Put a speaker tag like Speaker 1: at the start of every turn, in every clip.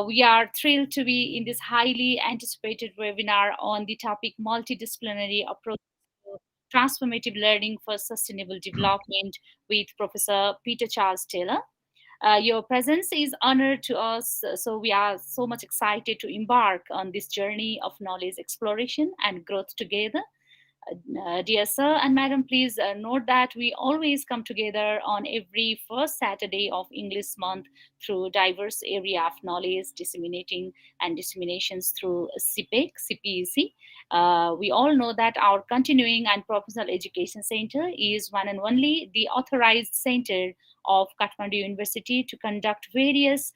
Speaker 1: We are thrilled to be in this highly anticipated webinar on the topic multidisciplinary approach to transformative learning for sustainable development with Professor Peter Charles Taylor. Your presence is honored to us, so we are so much excited to embark on this journey of knowledge exploration and growth together. Dear sir and madam, please note that we always come together on every first Saturday of English month through diverse area of knowledge disseminating and disseminations through CPEC. We all know that our continuing and professional education center is one and only the authorized center of Kathmandu University to conduct various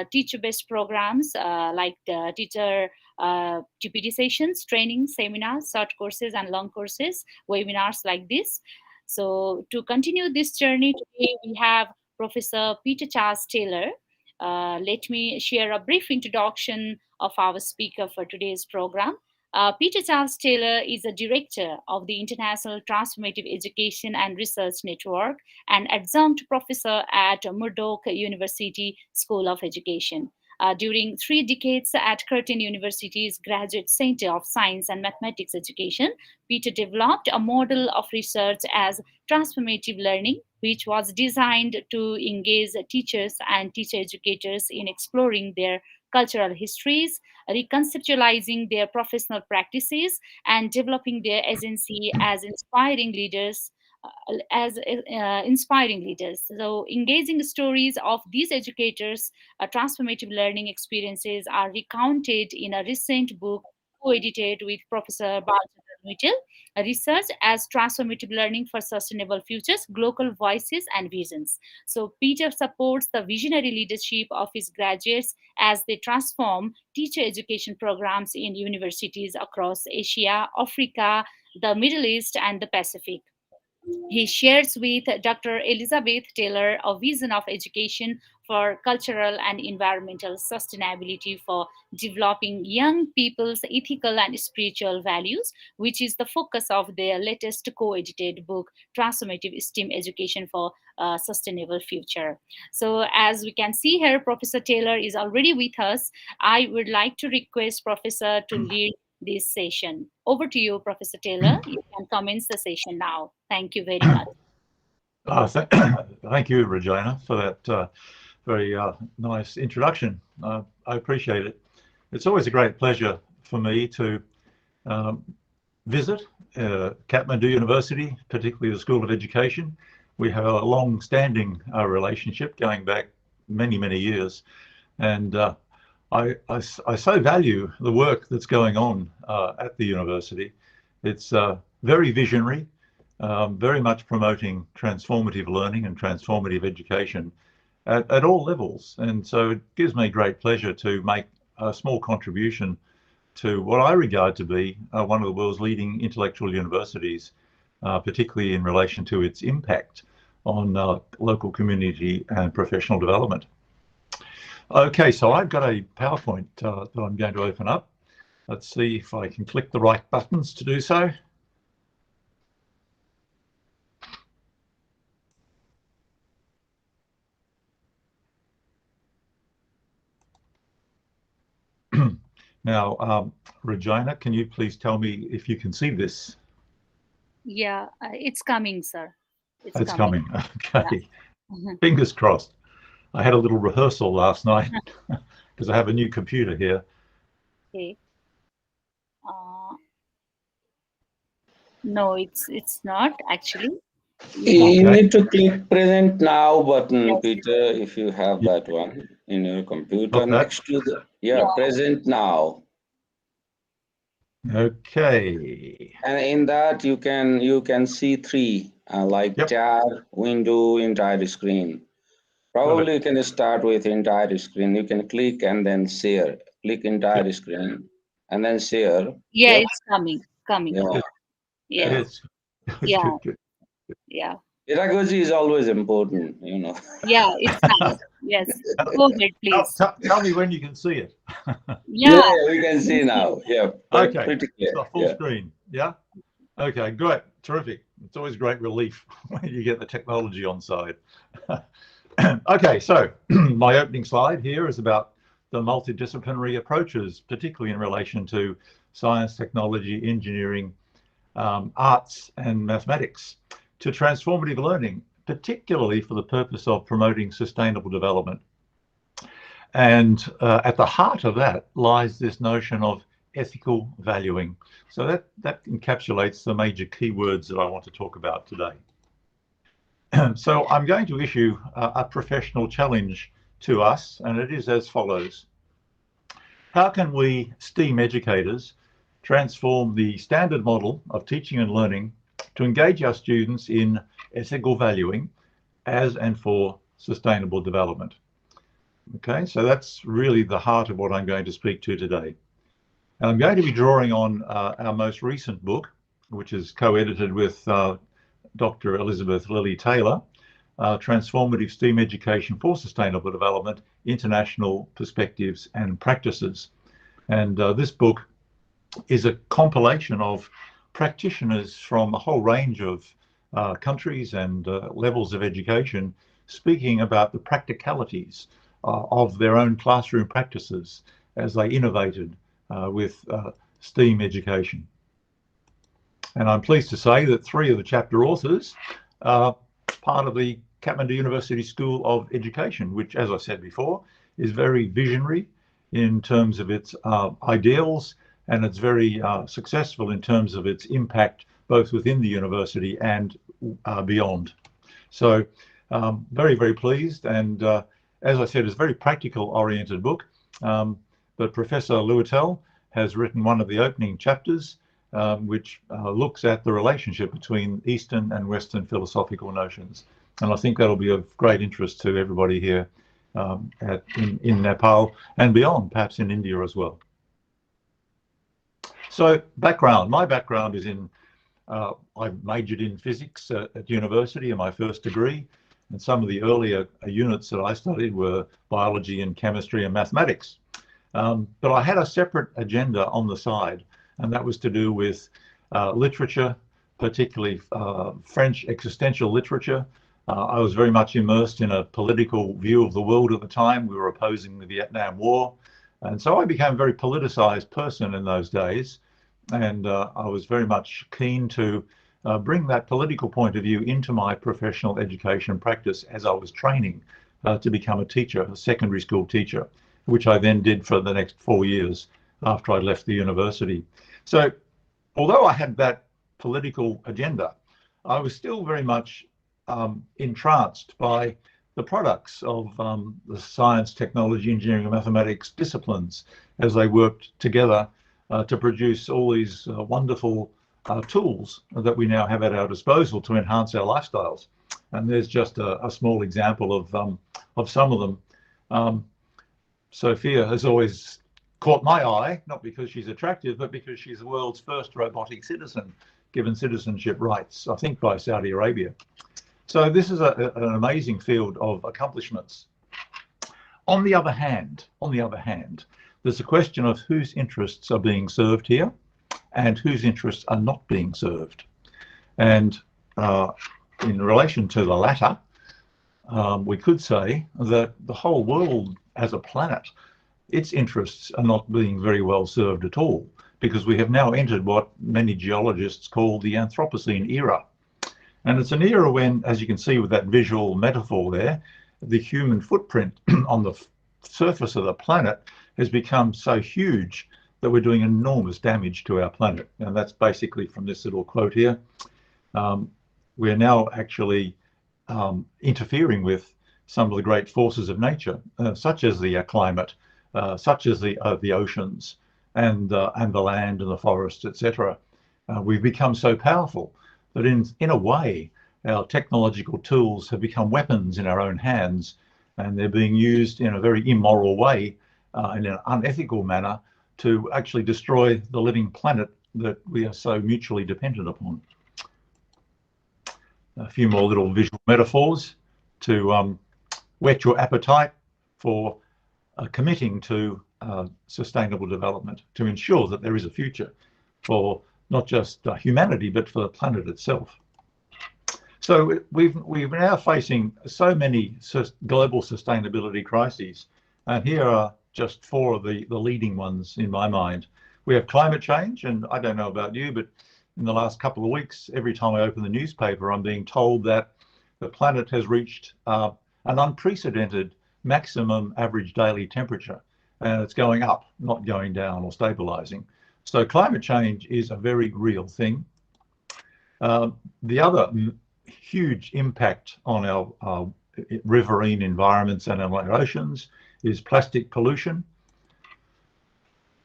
Speaker 1: teacher-based programs like the teacher TPD sessions, training, seminars, short courses, and long courses, webinars like this. So to continue this journey today, we have Professor Peter Charles Taylor. Let me share a brief introduction of our speaker for today's program. Peter Charles Taylor is a director of the International Transformative Education and Research Network and adjunct professor at Murdoch University School of Education. During 3 decades at Curtin University's Graduate Center of Science and Mathematics Education, Peter developed a model of research as transformative learning, which was designed to engage teachers and teacher educators in exploring their cultural histories, reconceptualizing their professional practices, and developing their agency as inspiring leaders. So, engaging stories of these educators' transformative learning experiences are recounted in a recent book co-edited with Professor Balchandran Mittal, Research as Transformative Learning for Sustainable Futures, Global Voices and Visions. So Peter supports the visionary leadership of his graduates as they transform teacher education programs in universities across Asia, Africa, the Middle East, and the Pacific. He shares with Dr. Elizabeth Taylor a vision of education for cultural and environmental sustainability for developing young people's ethical and spiritual values, which is the focus of their latest co-edited book, Transformative STEM Education for a Sustainable Future. So as we can see here, Professor Taylor is already with us. I would like to request Professor to lead this session. Over to you, Professor Taylor. You can commence the session now. Thank you very much.
Speaker 2: Thank you, Regina, for that very nice introduction. I appreciate it. It's always a great pleasure for me to visit Kathmandu University, particularly the School of Education. We have a long-standing relationship going back many, many years. And I so value the work that's going on at the university. It's very visionary, very much promoting transformative learning and transformative education at all levels. And so it gives me great pleasure to make a small contribution to what I regard to be one of the world's leading intellectual universities, particularly in relation to its impact on local community and professional development. Okay, so I've got a PowerPoint that I'm going to open up. Let's see if I can click the right buttons to do so. Now, Regina, can you please tell me if you can see this?
Speaker 1: Yeah, it's coming, sir. It's
Speaker 2: It's
Speaker 1: coming.
Speaker 2: coming.
Speaker 1: Yeah.
Speaker 2: Okay. Fingers crossed. I had a little rehearsal last night because I have a new computer here.
Speaker 1: Okay. Uh, no, it's not actually.
Speaker 3: You
Speaker 2: Okay.
Speaker 3: need to click present now button,
Speaker 1: Yes.
Speaker 3: Peter, if you have
Speaker 2: Yeah,
Speaker 3: that one in your computer
Speaker 2: got that.
Speaker 3: next to the,
Speaker 1: Yeah.
Speaker 3: present now.
Speaker 2: Okay.
Speaker 3: And in that you can see three, like
Speaker 2: Yep.
Speaker 3: tab, window, entire screen.
Speaker 2: Got it.
Speaker 3: Probably you can start with entire screen. You can click and then share. Click
Speaker 2: Yep.
Speaker 3: entire screen and then share.
Speaker 1: Yeah,
Speaker 3: Yep.
Speaker 1: it's coming. Coming.
Speaker 3: Yeah.
Speaker 2: It,
Speaker 3: Yeah.
Speaker 1: Yes.
Speaker 2: it's
Speaker 1: Yeah.
Speaker 2: good, good.
Speaker 1: Yeah.
Speaker 3: Pedagogy is always important, you know.
Speaker 1: Yeah, it's nice. Yes. Go ahead, please.
Speaker 2: Tell me when you can see it.
Speaker 3: Yeah,
Speaker 1: Yeah.
Speaker 3: we can see now. Yeah,
Speaker 2: Okay.
Speaker 3: pretty clear.
Speaker 2: So full
Speaker 3: Yeah.
Speaker 2: screen. Yeah. Okay. Great. Terrific. It's always great relief when you get the technology on side. Okay. So my opening slide here is about the multidisciplinary approaches, particularly in relation to science, technology, engineering, arts and mathematics, to transformative learning, particularly for the purpose of promoting sustainable development. And at the heart of that lies this notion of ethical valuing. So that encapsulates the major keywords that I want to talk about today. So I'm going to issue a professional challenge to us, and it is as follows. How can we STEAM educators transform the standard model of teaching and learning to engage our students in ethical valuing as and for sustainable development? Okay, so that's really the heart of what I'm going to speak to today. And I'm going to be drawing on our most recent book, which is co-edited with Dr. Elizabeth Lilly Taylor, Transformative STEAM Education for Sustainable Development, International Perspectives and Practices. And this book is a compilation of practitioners from a whole range of countries and levels of education speaking about the practicalities of their own classroom practices as they innovated with STEAM education. And I'm pleased to say that three of the chapter authors are part of the Kathmandu University School of Education, which, as I said before, is very visionary in terms of its ideals, and it's very successful in terms of its impact both within the university and beyond. So very, very pleased. And as I said, it's a very practical oriented book. But Professor Lewitell has written one of the opening chapters, which looks at the relationship between Eastern and Western philosophical notions. And I think that'll be of great interest to everybody here in Nepal and beyond, perhaps in India as well. So background, my background is in, I majored in physics at university in my first degree, and some of the earlier units that I studied were biology and chemistry and mathematics. But I had a separate agenda on the side, and that was to do with literature, particularly French existential literature. I was very much immersed in a political view of the world at the time. We were opposing the Vietnam War. And so I became a very politicized person in those days. And I was very much keen to bring that political point of view into my professional education practice as I was training to become a teacher, a secondary school teacher, which I then did for the next 4 years after I left the university. So although I had that political agenda, I was still very much entranced by the products of the science, technology, engineering, and mathematics disciplines as they worked together to produce all these wonderful tools that we now have at our disposal to enhance our lifestyles. And there's just a small example of some of them. Sophia has always caught my eye, not because she's attractive, but because she's the world's first robotic citizen, given citizenship rights, I think by Saudi Arabia. So this is an amazing field of accomplishments. On the other hand, there's a question of whose interests are being served here and whose interests are not being served. And in relation to the latter, we could say that the whole world as a planet its interests are not being very well served at all, because we have now entered what many geologists call the Anthropocene era. And it's an era when, as you can see with that visual metaphor there, the human footprint on the surface of the planet has become so huge that we're doing enormous damage to our planet. And that's basically from this little quote here. We're now actually interfering with some of the great forces of nature, such as the climate, such as the oceans, and the land and the forests, etc. We've become so powerful that in a way, our technological tools have become weapons in our own hands, and they're being used in a very immoral way, in an unethical manner, to actually destroy the living planet that we are so mutually dependent upon. A few more little visual metaphors to whet your appetite for committing to sustainable development, to ensure that there is a future for not just humanity, but for the planet itself. So we're now facing so many global sustainability crises, and here are just four of the leading ones in my mind. We have climate change, and I don't know about you, but in the last couple of weeks, every time I open the newspaper, I'm being told that the planet has reached an unprecedented maximum average daily temperature, and it's going up, not going down or stabilizing. So climate change is a very real thing. The other huge impact on our riverine environments and our oceans is plastic pollution.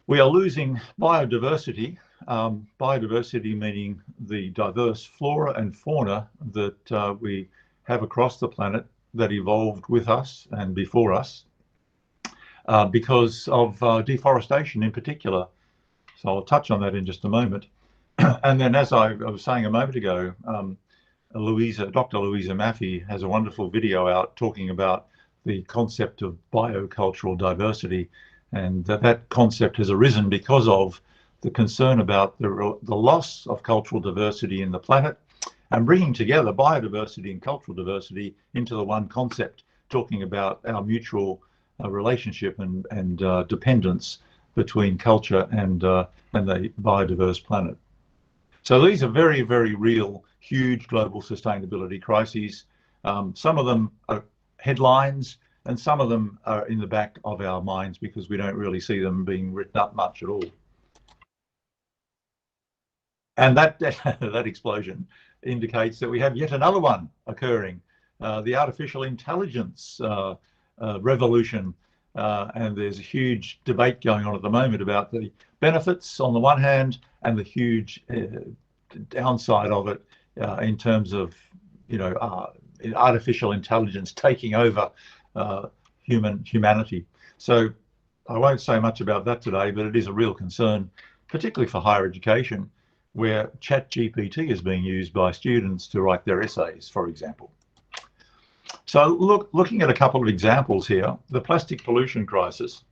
Speaker 2: We are losing biodiversity, biodiversity meaning the diverse flora and fauna that we have across the planet that evolved with us and before us, because of deforestation in particular. So I'll touch on that in just a moment. And then, as I was saying a moment ago, Dr. Louisa Maffei has a wonderful video out talking about the concept of biocultural diversity, and that concept has arisen because of the concern about the loss of cultural diversity in the planet, and bringing together biodiversity and cultural diversity into the one concept, talking about our mutual relationship and dependence between culture and the biodiverse planet. So these are very, very real, huge global sustainability crises. Some of them are headlines, and some of them are in the back of our minds because we don't really see them being written up much at all. And that explosion indicates that we have yet another one occurring, the artificial intelligence revolution. And there's a huge debate going on at the moment about the benefits on the one hand and the huge downside of it in terms of, artificial intelligence taking over humanity. So I won't say much about that today, but it is a real concern, particularly for higher education, where ChatGPT is being used by students to write their essays, for example. So looking at a couple of examples here, the plastic pollution crisis,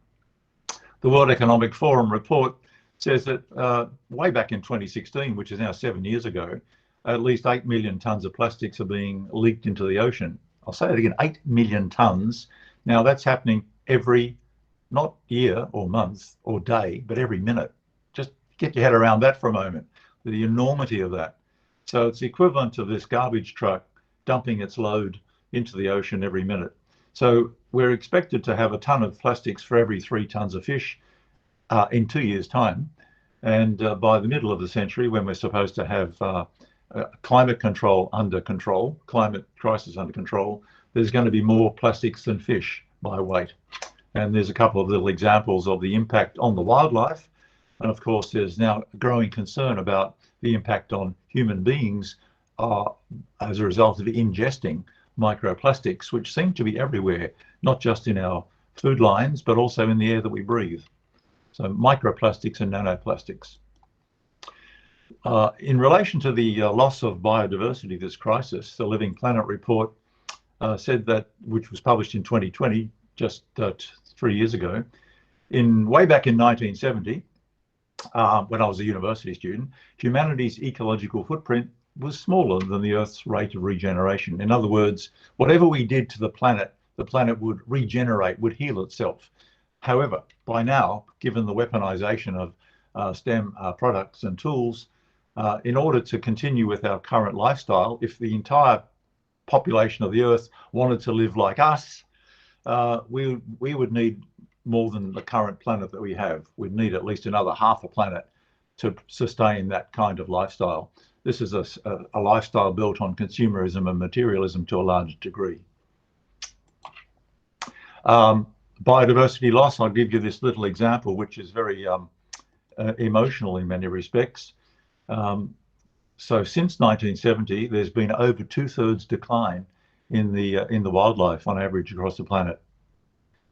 Speaker 2: the World Economic Forum report says that way back in 2016, which is now 7 years ago, at least 8 million tonnes of plastics are being leaked into the ocean. I'll say it again, 8 million tonnes. Now that's happening every, not year or month or day, but every minute. Just get your head around that for a moment, the enormity of that. So it's the equivalent of this garbage truck dumping its load into the ocean every minute. So we're expected to have a ton of plastics for every 3 tonnes of fish in 2 years' time. And by the middle of the century, when we're supposed to have climate control under control, climate crisis under control, there's going to be more plastics than fish by weight. And there's a couple of little examples of the impact on the wildlife. And of course, there's now a growing concern about the impact on human beings as a result of ingesting microplastics, which seem to be everywhere, not just in our food lines, but also in the air that we breathe. So microplastics and nanoplastics. In relation to the loss of biodiversity, this crisis, the Living Planet report said that, which was published in 2020, just 3 years ago, way back in 1970, when I was a university student, humanity's ecological footprint was smaller than the Earth's rate of regeneration. In other words, whatever we did to the planet would regenerate, would heal itself. However, by now, given the weaponization of STEM products and tools, in order to continue with our current lifestyle, if the entire population of the Earth wanted to live like us, we would need more than the current planet that we have. We'd need at least another half a planet to sustain that kind of lifestyle. This is a lifestyle built on consumerism and materialism to a large degree. Biodiversity loss, I'll give you this little example, which is very emotional in many respects. So since 1970, there's been over 2/3 decline in the wildlife on average across the planet.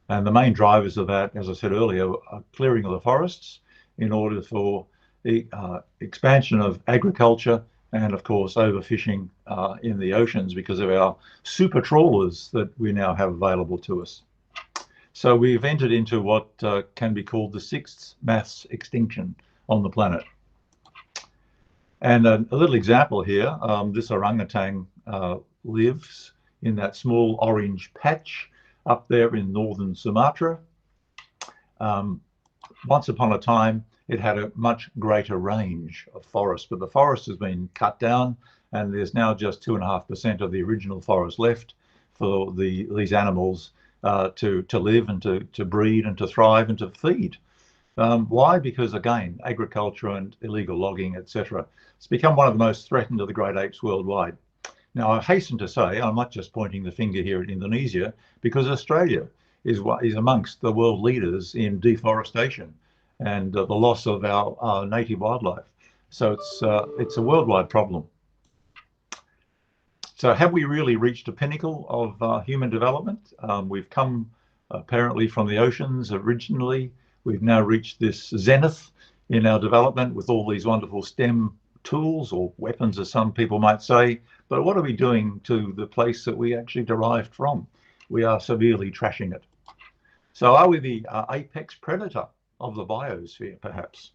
Speaker 2: And the main drivers of that, as I said earlier, are clearing of the forests in order for the expansion of agriculture and, of course, overfishing in the oceans because of our super trawlers that we now have available to us. So we've entered into what can be called the 6th mass extinction on the planet. And a little example here, this orangutan lives in that small orange patch up there in northern Sumatra. Once upon a time, it had a much greater range of forest, but the forest has been cut down and there's now just 2.5% of the original forest left for these animals to live and to breed and to thrive and to feed. Why? Because again, agriculture and illegal logging, etc. It's become one of the most threatened of the great apes worldwide. Now, I hasten to say, I'm not just pointing the finger here at Indonesia, because Australia is amongst the world leaders in deforestation and the loss of our native wildlife. So it's a worldwide problem. So have we really reached a pinnacle of human development? We've come apparently from the oceans originally. We've now reached this zenith in our development with all these wonderful STEM tools or weapons, as some people might say. But what are we doing to the place that we actually derived from? We are severely trashing it. So are we the apex predator of the biosphere, perhaps?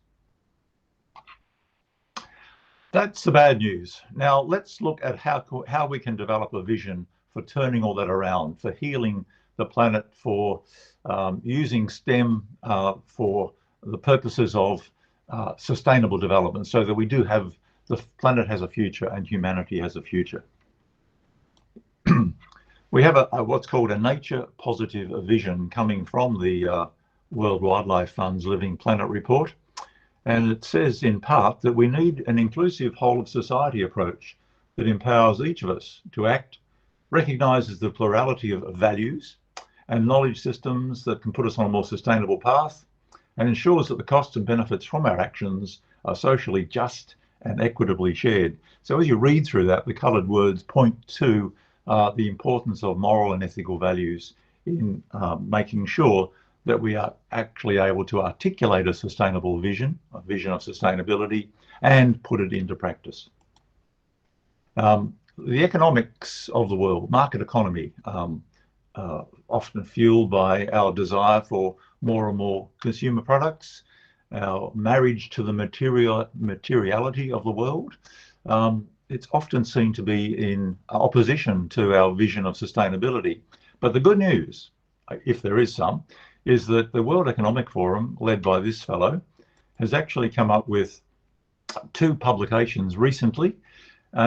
Speaker 2: That's the bad news. Now let's look at how we can develop a vision for turning all that around, for healing the planet, for using STEM for the purposes of sustainable development, so that we do have, the planet has a future and humanity has a future. We have what's called a nature positive vision coming from the World Wildlife Fund's Living Planet report. And it says in part that we need an inclusive whole of society approach that empowers each of us to act, recognises the plurality of values and knowledge systems that can put us on a more sustainable path, and ensures that the costs and benefits from our actions are socially just and equitably shared. So as you read through that, the coloured words point to the importance of moral and ethical values in making sure that we are actually able to articulate a sustainable vision, a vision of sustainability, and put it into practice. The economics of the world, market economy, often fueled by our desire for more and more consumer products, our marriage to the materiality of the world, it's often seen to be in opposition to our vision of sustainability. But the good news, if there is some, is that the World Economic Forum, led by this fellow, has actually come up with 2 publications recently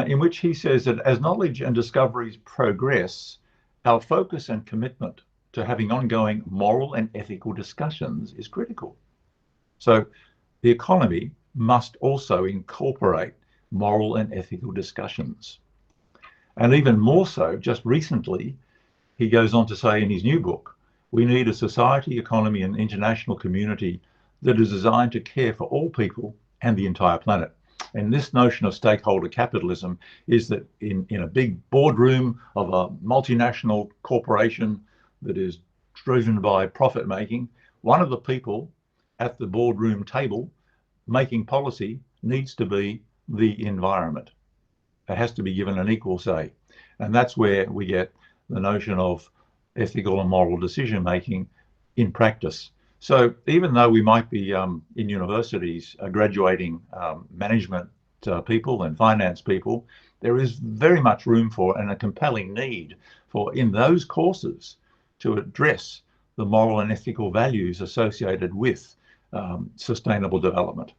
Speaker 2: in which he says that as knowledge and discoveries progress, our focus and commitment to having ongoing moral and ethical discussions is critical. So the economy must also incorporate moral and ethical discussions. And even more so, just recently, he goes on to say in his new book, we need a society, economy, and international community that is designed to care for all people and the entire planet. And this notion of stakeholder capitalism is that in a big boardroom of a multinational corporation that is driven by profit making, one of the people at the boardroom table making policy needs to be the environment. It has to be given an equal say. And that's where we get the notion of ethical and moral decision making in practice. So even though we might be in universities graduating management people and finance people, there is very much room for and a compelling need for in those courses to address the moral and ethical values associated with sustainable development.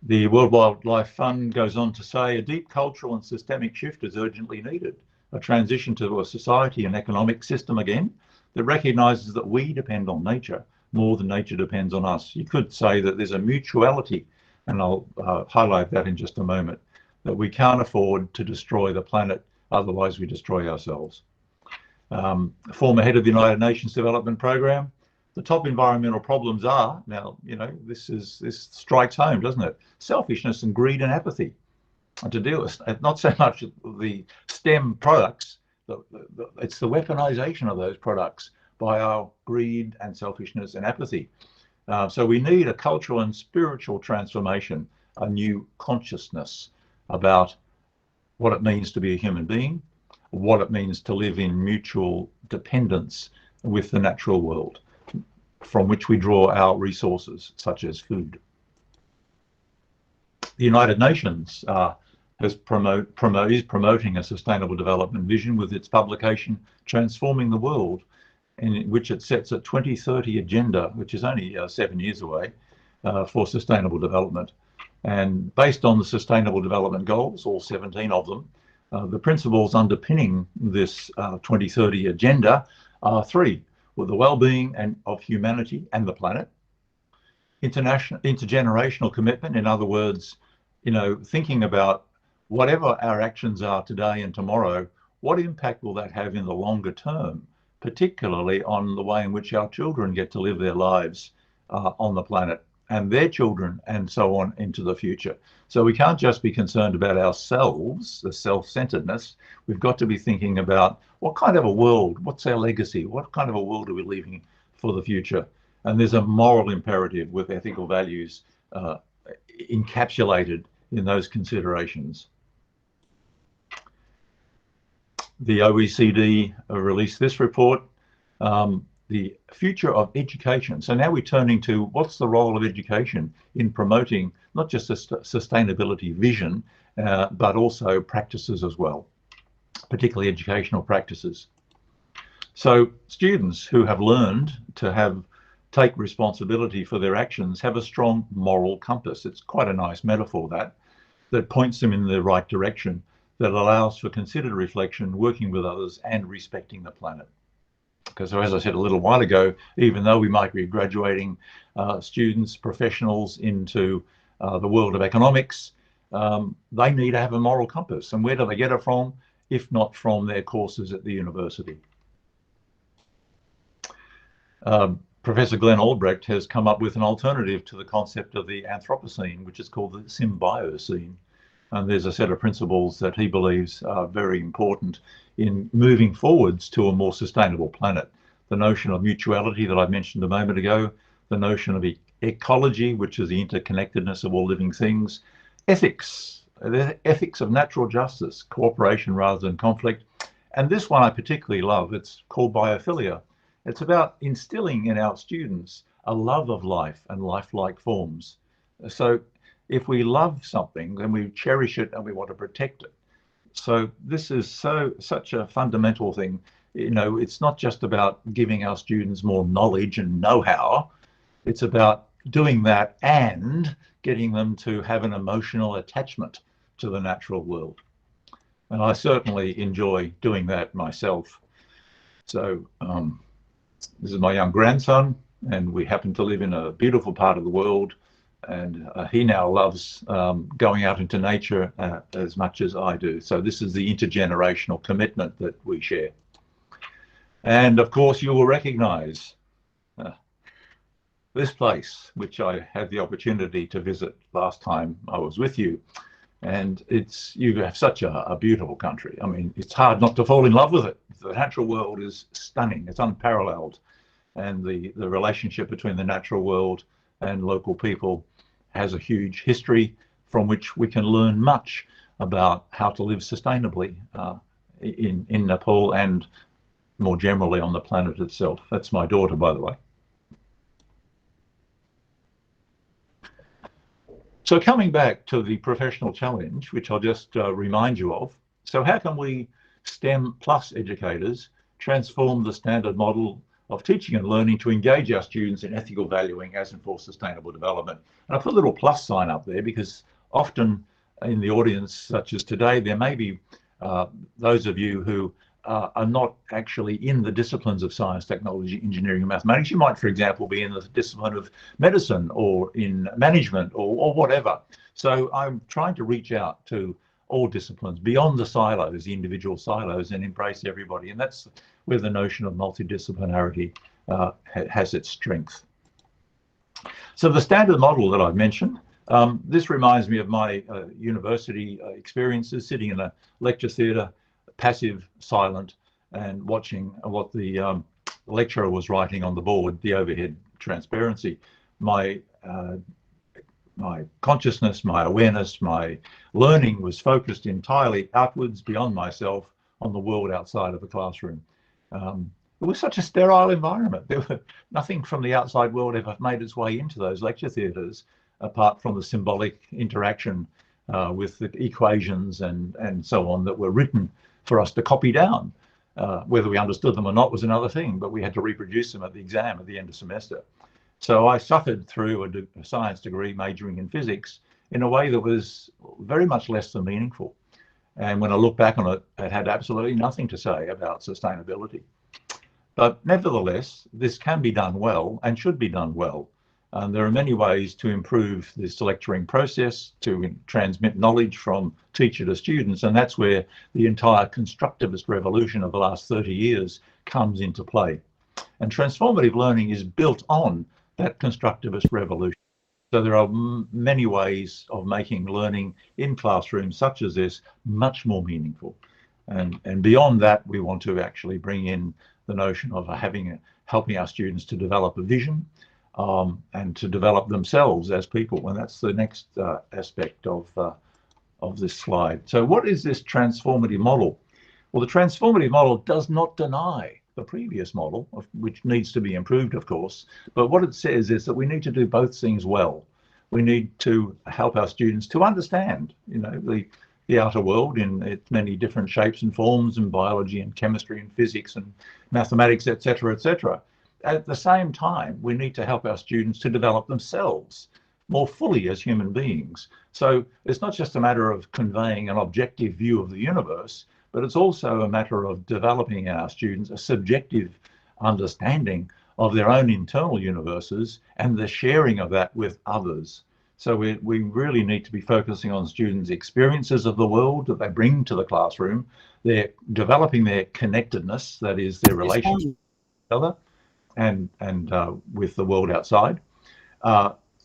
Speaker 2: The World Wildlife Fund goes on to say a deep cultural and systemic shift is urgently needed, a transition to a society and economic system again that recognises that we depend on nature more than nature depends on us. You could say that there's a mutuality, and I'll highlight that in just a moment, that we can't afford to destroy the planet, otherwise we destroy ourselves. Former head of the United Nations Development Programme, the top environmental problems are, now, you know, this strikes home, doesn't it? Selfishness and greed and apathy. And to deal with not so much the STEM products, it's the weaponization of those products by our greed and selfishness and apathy. So we need a cultural and spiritual transformation, a new consciousness about what it means to be a human being, what it means to live in mutual dependence with the natural world, from which we draw our resources, such as food. The United Nations is promoting a sustainable development vision with its publication, Transforming the World, in which it sets a 2030 agenda, which is only 7 years away, for sustainable development. And based on the Sustainable Development Goals, all 17 of them, the principles underpinning this 2030 agenda are three: with the well-being of humanity and the planet, intergenerational commitment, in other words, you know, thinking about whatever our actions are today and tomorrow, what impact will that have in the longer term, particularly on the way in which our children get to live their lives on the planet, and their children, and so on into the future. So we can't just be concerned about ourselves, the self-centeredness. We've got to be thinking about what kind of a world, what's our legacy, what kind of a world are we leaving for the future? And there's a moral imperative with ethical values encapsulated in those considerations. The OECD released this report, the future of education. So now we're turning to what's the role of education in promoting not just a sustainability vision, but also practices as well, particularly educational practices. So students who have learned to take responsibility for their actions have a strong moral compass. It's quite a nice metaphor that points them in the right direction, that allows for considered reflection, working with others, and respecting the planet. Because as I said a little while ago, even though we might be graduating students, professionals into the world of economics, they need to have a moral compass. And where do they get it from, if not from their courses at the university? Professor Glenn Albrecht has come up with an alternative to the concept of the Anthropocene, which is called the Symbiocene. And there's a set of principles that he believes are very important in moving forwards to a more sustainable planet. The notion of mutuality that I mentioned a moment ago, the notion of ecology, which is the interconnectedness of all living things, ethics, the ethics of natural justice, cooperation rather than conflict. And this one I particularly love. It's called biophilia. It's about instilling in our students a love of life and lifelike forms. So if we love something, then we cherish it and we want to protect it. So this is such a fundamental thing. You know, it's not just about giving our students more knowledge and know-how. It's about doing that and getting them to have an emotional attachment to the natural world. And I certainly enjoy doing that myself. So this is my young grandson, and we happen to live in a beautiful part of the world. And he now loves going out into nature as much as I do. So this is the intergenerational commitment that we share. And of course, you will recognize this place, which I had the opportunity to visit last time I was with you. And you have such a beautiful country. I mean, it's hard not to fall in love with it. The natural world is stunning. It's unparalleled. And the relationship between the natural world and local people has a huge history from which we can learn much about how to live sustainably in Nepal and more generally on the planet itself. That's my daughter, by the way. So coming back to the professional challenge, which I'll just remind you of. So how can we STEM plus educators transform the standard model of teaching and learning to engage our students in ethical valuing as and for sustainable development. And I put a little plus sign up there because often in the audience, such as today, there may be those of you who are not actually in the disciplines of science, technology, engineering, and mathematics. You might, for example, be in the discipline of medicine or in management or whatever. So I'm trying to reach out to all disciplines beyond the silos, the individual silos, and embrace everybody. And that's where the notion of multidisciplinarity has its strength. So the standard model that I've mentioned, this reminds me of my university experiences, sitting in a lecture theatre, passive, silent, and watching what the lecturer was writing on the board, the overhead transparency. My consciousness, my awareness, my learning was focused entirely outwards, beyond myself, on the world outside of the classroom. It was such a sterile environment. There were nothing from the outside world ever made its way into those lecture theatres, apart from the symbolic interaction with the equations and so on that were written for us to copy down. Whether we understood them or not was another thing, but we had to reproduce them at the exam at the end of semester. So I suffered through a science degree majoring in physics in a way that was very much less than meaningful. And when I look back on it, it had absolutely nothing to say about sustainability. But nevertheless, this can be done well and should be done well. There are many ways to improve this lecturing process, to transmit knowledge from teacher to students, and that's where the entire constructivist revolution of the last 30 years comes into play. And transformative learning is built on that constructivist revolution. So there are many ways of making learning in classrooms such as this much more meaningful. And beyond that, we want to actually bring in the notion of helping our students to develop a vision, and to develop themselves as people. And that's the next aspect of this slide. So what is this transformative model? Well, the transformative model does not deny the previous model, which needs to be improved, of course. But what it says is that we need to do both things well. We need to help our students to understand, the outer world in its many different shapes and forms, and biology and chemistry and physics and mathematics, etc., etc. At the same time, we need to help our students to develop themselves more fully as human beings. So it's not just a matter of conveying an objective view of the universe, but it's also a matter of developing in our students a subjective understanding of their own internal universes and the sharing of that with others. So we really need to be focusing on students' experiences of the world that they bring to the classroom. They're developing their connectedness, that is their relationship with each other and with the world outside,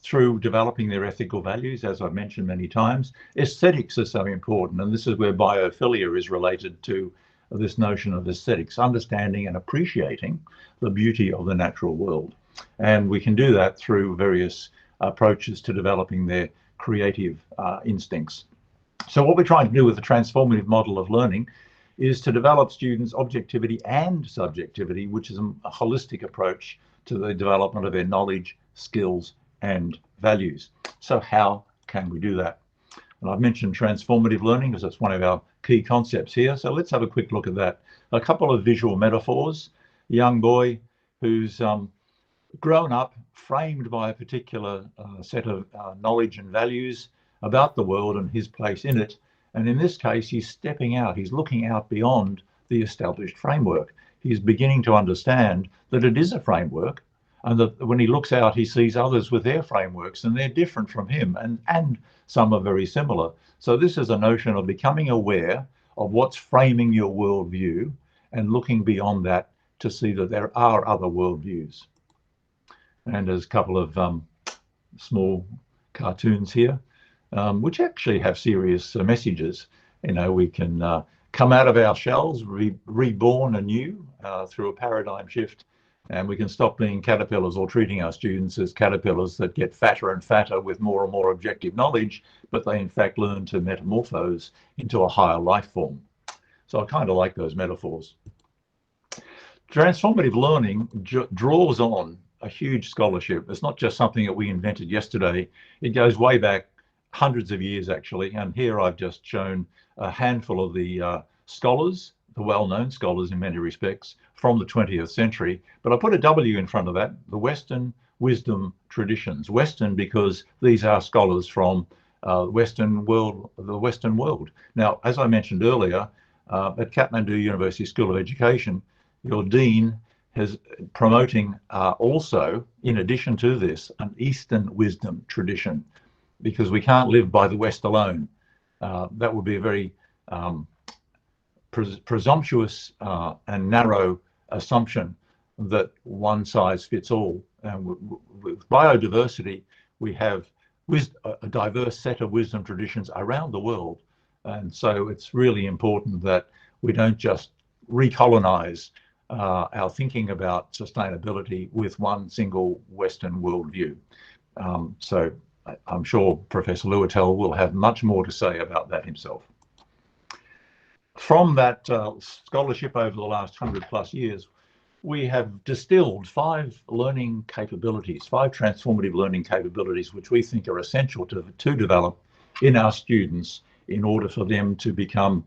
Speaker 2: through developing their ethical values, as I've mentioned many times. Aesthetics is so important, and this is where biophilia is related to this notion of aesthetics, understanding and appreciating the beauty of the natural world. And we can do that through various approaches to developing their creative instincts. So what we're trying to do with the transformative model of learning is to develop students' objectivity and subjectivity, which is a holistic approach to the development of their knowledge, skills, and values. So how can we do that? And I've mentioned transformative learning because that's one of our key concepts here. So let's have a quick look at that. A couple of visual metaphors. A young boy who's grown up, framed by a particular set of knowledge and values about the world and his place in it. And in this case, he's stepping out, he's looking out beyond the established framework. He's beginning to understand that it is a framework, and that when he looks out, he sees others with their frameworks, and they're different from him, and some are very similar. So this is a notion of becoming aware of what's framing your worldview and looking beyond that to see that there are other worldviews. And there's a couple of small cartoons here, which actually have serious messages. We can come out of our shells, reborn anew through a paradigm shift, and we can stop being caterpillars or treating our students as caterpillars that get fatter and fatter with more and more objective knowledge, but they in fact learn to metamorphose into a higher life form. So I kind of like those metaphors. Transformative learning draws on a huge scholarship. It's not just something that we invented yesterday. It goes way back hundreds of years, actually. And here I've just shown a handful of the scholars the well-known scholars in many respects from the 20th century, but I put a W in front of that, the Western wisdom traditions. Western because these are scholars from the Western world. Now, as I mentioned earlier, at Kathmandu University School of Education, your dean is promoting also, in addition to this, an Eastern wisdom tradition, because we can't live by the West alone. That would be a very presumptuous and narrow assumption that one size fits all. And with biodiversity, we have a diverse set of wisdom traditions around the world. And so it's really important that we don't just recolonize our thinking about sustainability with one single Western worldview. So I'm sure Professor Lewitell will have much more to say about that himself. From that scholarship over the last 100+ years, we have distilled 5 learning capabilities, 5 transformative learning capabilities, which we think are essential to develop in our students in order for them to become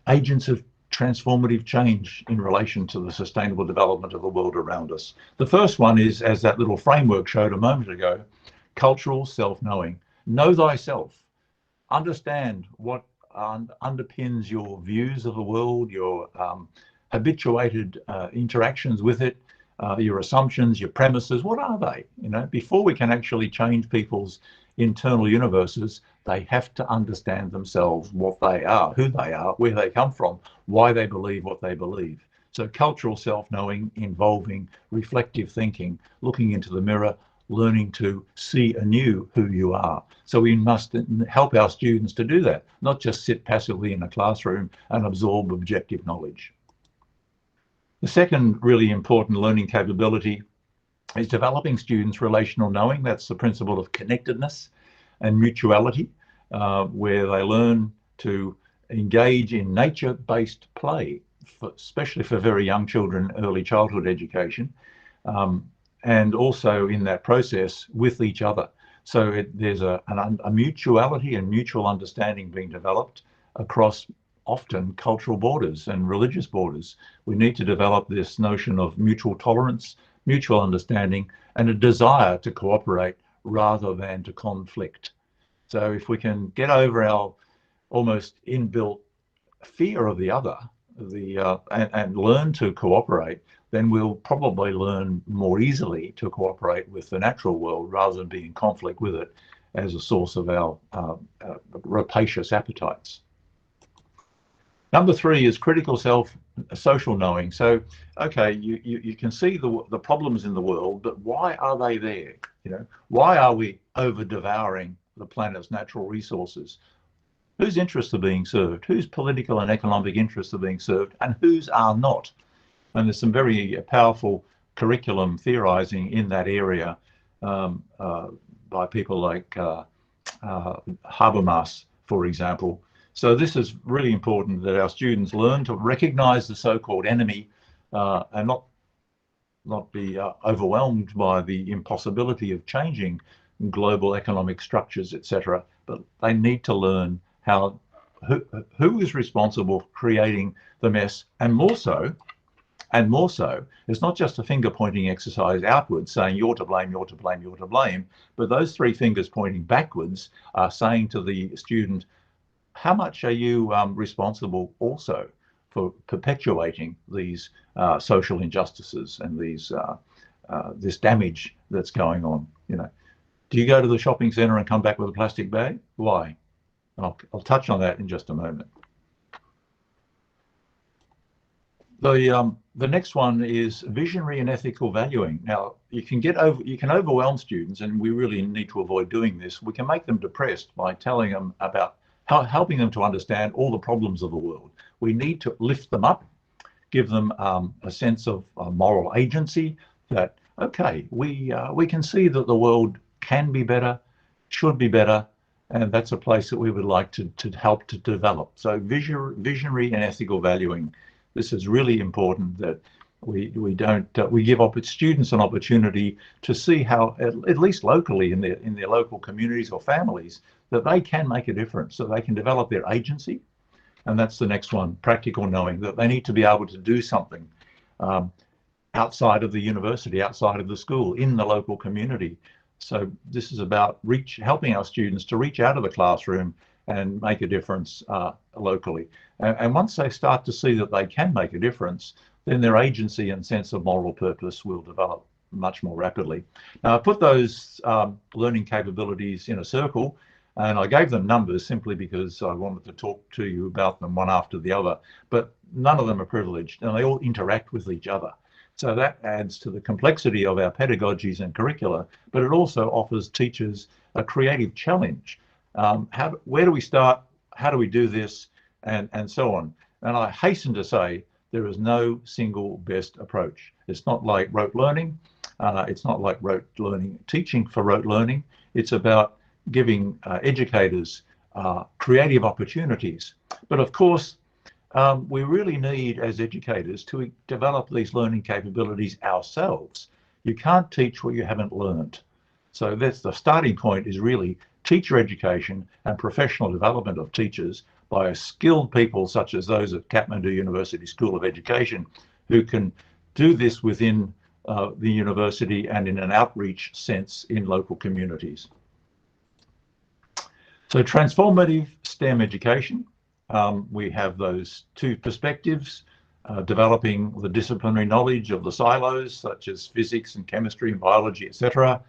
Speaker 2: agents of transformative change in relation to the sustainable development of the world around us. The first one is, as that little framework showed a moment ago, cultural self-knowing. Know thyself. Understand what underpins your views of the world, your habituated interactions with it, your assumptions, your premises. What are they? You know, before we can actually change people's internal universes, they have to understand themselves, what they are, who they are, where they come from, why they believe what they believe. So cultural self-knowing involving reflective thinking, looking into the mirror, learning to see anew who you are. So we must help our students to do that, not just sit passively in a classroom and absorb objective knowledge. The second really important learning capability is developing students' relational knowing. That's the principle of connectedness and mutuality, where they learn to engage in nature-based play, especially for very young children, early childhood education, and also in that process with each other. So there's a mutuality and mutual understanding being developed across often cultural borders and religious borders. We need to develop this notion of mutual tolerance, mutual understanding, and a desire to cooperate rather than to conflict. So if we can get over our almost inbuilt fear of the other, and learn to cooperate, then we'll probably learn more easily to cooperate with the natural world rather than be in conflict with it as a source of our rapacious appetites. Number 3 is critical social knowing. So, okay, you can see the problems in the world, but why are they there? You know, why are we over devouring the planet's natural resources? Whose interests are being served? Whose political and economic interests are being served, and whose are not? And there's some very powerful curriculum theorizing in that area by people like Habermas, for example. So this is really important that our students learn to recognize the so-called enemy and not be overwhelmed by the impossibility of changing global economic structures, etc. But they need to learn who is responsible for creating the mess, and more so, it's not just a finger pointing exercise outwards saying you're to blame, you're to blame, you're to blame, but those 3 fingers pointing backwards are saying to the student, how much are you responsible also for perpetuating these social injustices and these this damage that's going on? You know, do you go to the shopping center and come back with a plastic bag? Why? I'll touch on that in just a moment. The next one is visionary and ethical valuing. Now, you can overwhelm students, and we really need to avoid doing this. We can make them depressed by telling them about helping them to understand all the problems of the world. We need to lift them up, give them a sense of moral agency that, okay, we can see that the world can be better, should be better, and that's a place that we would like to help to develop. So visionary and ethical valuing. This is really important that we give students an opportunity to see how, at least locally in their local communities or families, that they can make a difference, so they can develop their agency, And that's the next one, practical knowing, that they need to be able to do something outside of the university, outside of the school, in the local community. So this is about helping our students to reach out of the classroom and make a difference locally. And once they start to see that they can make a difference, then their agency and sense of moral purpose will develop much more rapidly. Now, I put those learning capabilities in a circle, and I gave them numbers simply because I wanted to talk to you about them one after the other, but none of them are privileged, and they all interact with each other. So that adds to the complexity of our pedagogies and curricula, but it also offers teachers a creative challenge. Where do we start? How do we do this? And so on. And I hasten to say there is no single best approach. It's not like rote learning. It's not like rote learning, teaching for rote learning. It's about giving educators creative opportunities. But of course, we really need, as educators, to develop these learning capabilities ourselves. You can't teach what you haven't learned. So that's the starting point, is really teacher education and professional development of teachers by skilled people such as those at Kathmandu University School of Education, who can do this within the university and in an outreach sense in local communities. So transformative STEM education. We have those two perspectives, developing the disciplinary knowledge of the silos such as physics and chemistry and biology, etc.,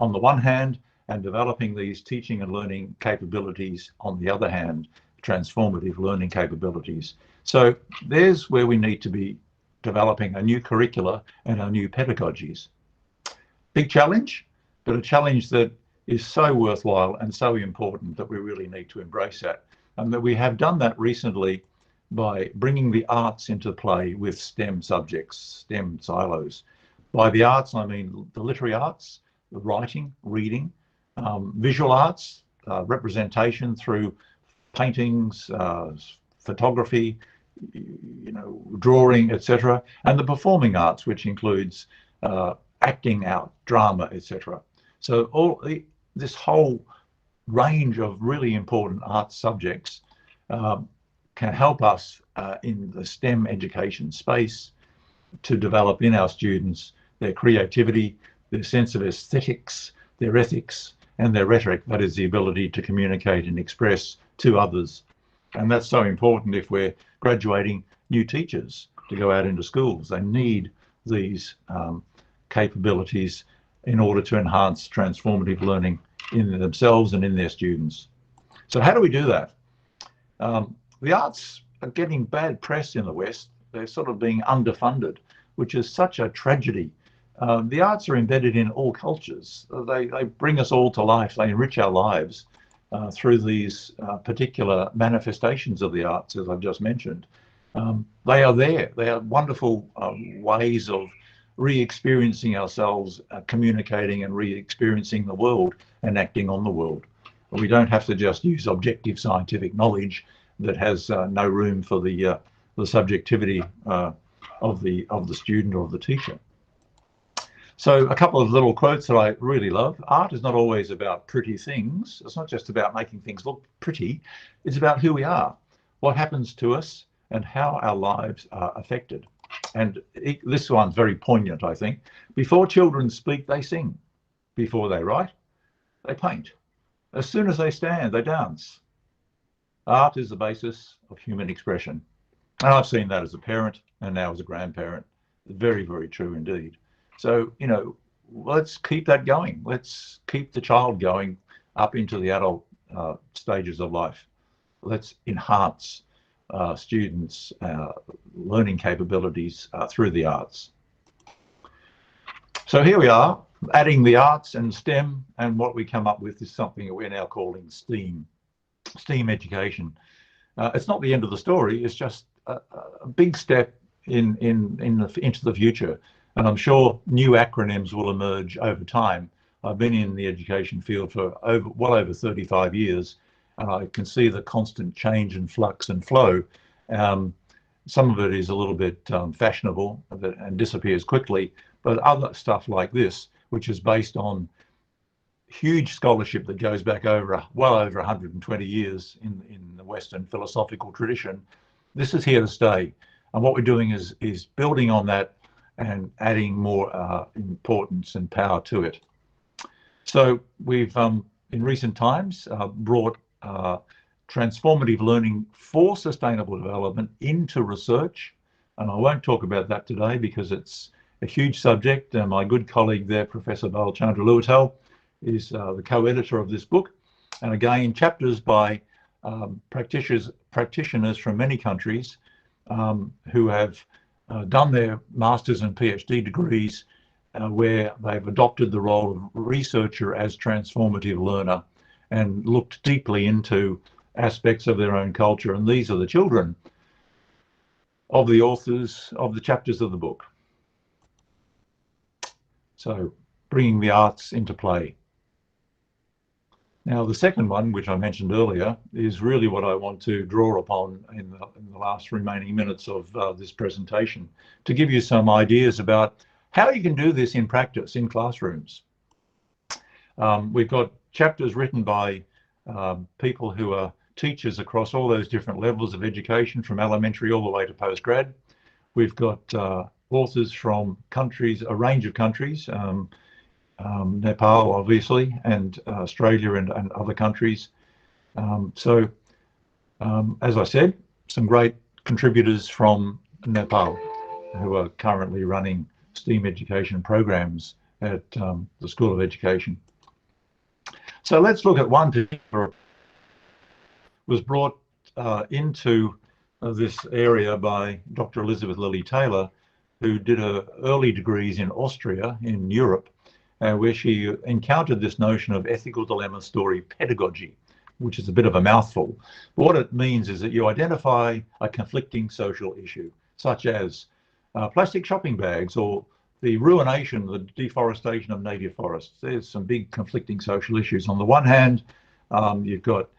Speaker 2: on the one hand, and developing these teaching and learning capabilities on the other hand, transformative learning capabilities. So there's where we need to be developing a new curricula and our new pedagogies. Big challenge, but a challenge that is so worthwhile and so important that we really need to embrace that. And that we have done that recently by bringing the arts into play with STEM subjects, STEM silos. By the arts, I mean the literary arts, the writing, reading, visual arts, representation through paintings, photography, drawing, etc., and the performing arts, which includes acting out, drama, etc. So this whole range of really important arts subjects can help us in the STEM education space to develop in our students their creativity, their sense of aesthetics, their ethics, and their rhetoric. That is the ability to communicate and express to others. And that's so important if we're graduating new teachers to go out into schools. They need these capabilities in order to enhance transformative learning in themselves and in their students. So how do we do that? The arts are getting bad press in the West. They're sort of being underfunded, which is such a tragedy. The arts are embedded in all cultures. They bring us all to life. They enrich our lives through these particular manifestations of the arts, as I've just mentioned. They are there. They are wonderful ways of re-experiencing ourselves, communicating and re-experiencing the world and acting on the world. We don't have to just use objective scientific knowledge that has no room for the subjectivity of the student or the teacher. So a couple of little quotes that I really love. Art is not always about pretty things. It's not just about making things look pretty. It's about who we are, what happens to us, and how our lives are affected. And this one's very poignant, I think. Before children speak, they sing. Before they write, they paint. As soon as they stand, they dance. Art is the basis of human expression. And I've seen that as a parent and now as a grandparent. Very, very true indeed. So, let's keep that going. Let's keep the child going up into the adult stages of life. Let's enhance students' learning capabilities through the arts. So here we are, adding the arts and STEM, and what we come up with is something that we're now calling STEAM education. It's not the end of the story. It's just a big step into the future. And I'm sure new acronyms will emerge over time. I've been in the education field for well over 35 years, and I can see the constant change and flux and flow. Some of it is a little bit fashionable and disappears quickly, but other stuff like this, which is based on huge scholarship that goes back well over 120 years in the the Western philosophical tradition. This is here to stay. And what we're doing is building on that and adding more importance and power to it. So we've, in recent times, brought transformative learning for sustainable development into research. And I won't talk about that today because it's a huge subject. And my good colleague there, Professor Balchandra Luatel, is the co-editor of this book. And again, chapters by practitioners from many countries who have done their master's and PhD degrees where they've adopted the role of researcher as transformative learner and looked deeply into aspects of their own culture. And these are the children of the authors of the chapters of the book. So bringing the arts into play. Now, the second one, which I mentioned earlier, is really what I want to draw upon in the last remaining minutes of this presentation, to give you some ideas about how you can do this in practice in classrooms. We've got chapters written by people who are teachers across all those different levels of education, from elementary all the way to postgrad. We've got authors from countries, a range of countries, Nepal, obviously, and Australia and other countries. As I said, some great contributors from Nepal who are currently running STEAM education programs at the School of Education. So let's look at one particular was brought into this area by Dr. Elizabeth Lilly Taylor, who did her early degrees in Austria in Europe, where she encountered this notion of ethical dilemma story pedagogy, which is a bit of a mouthful. But what it means is that you identify a conflicting social issue, such as plastic shopping bags or the ruination, the deforestation of native forests. There's some big conflicting social issues. On the one hand, you've got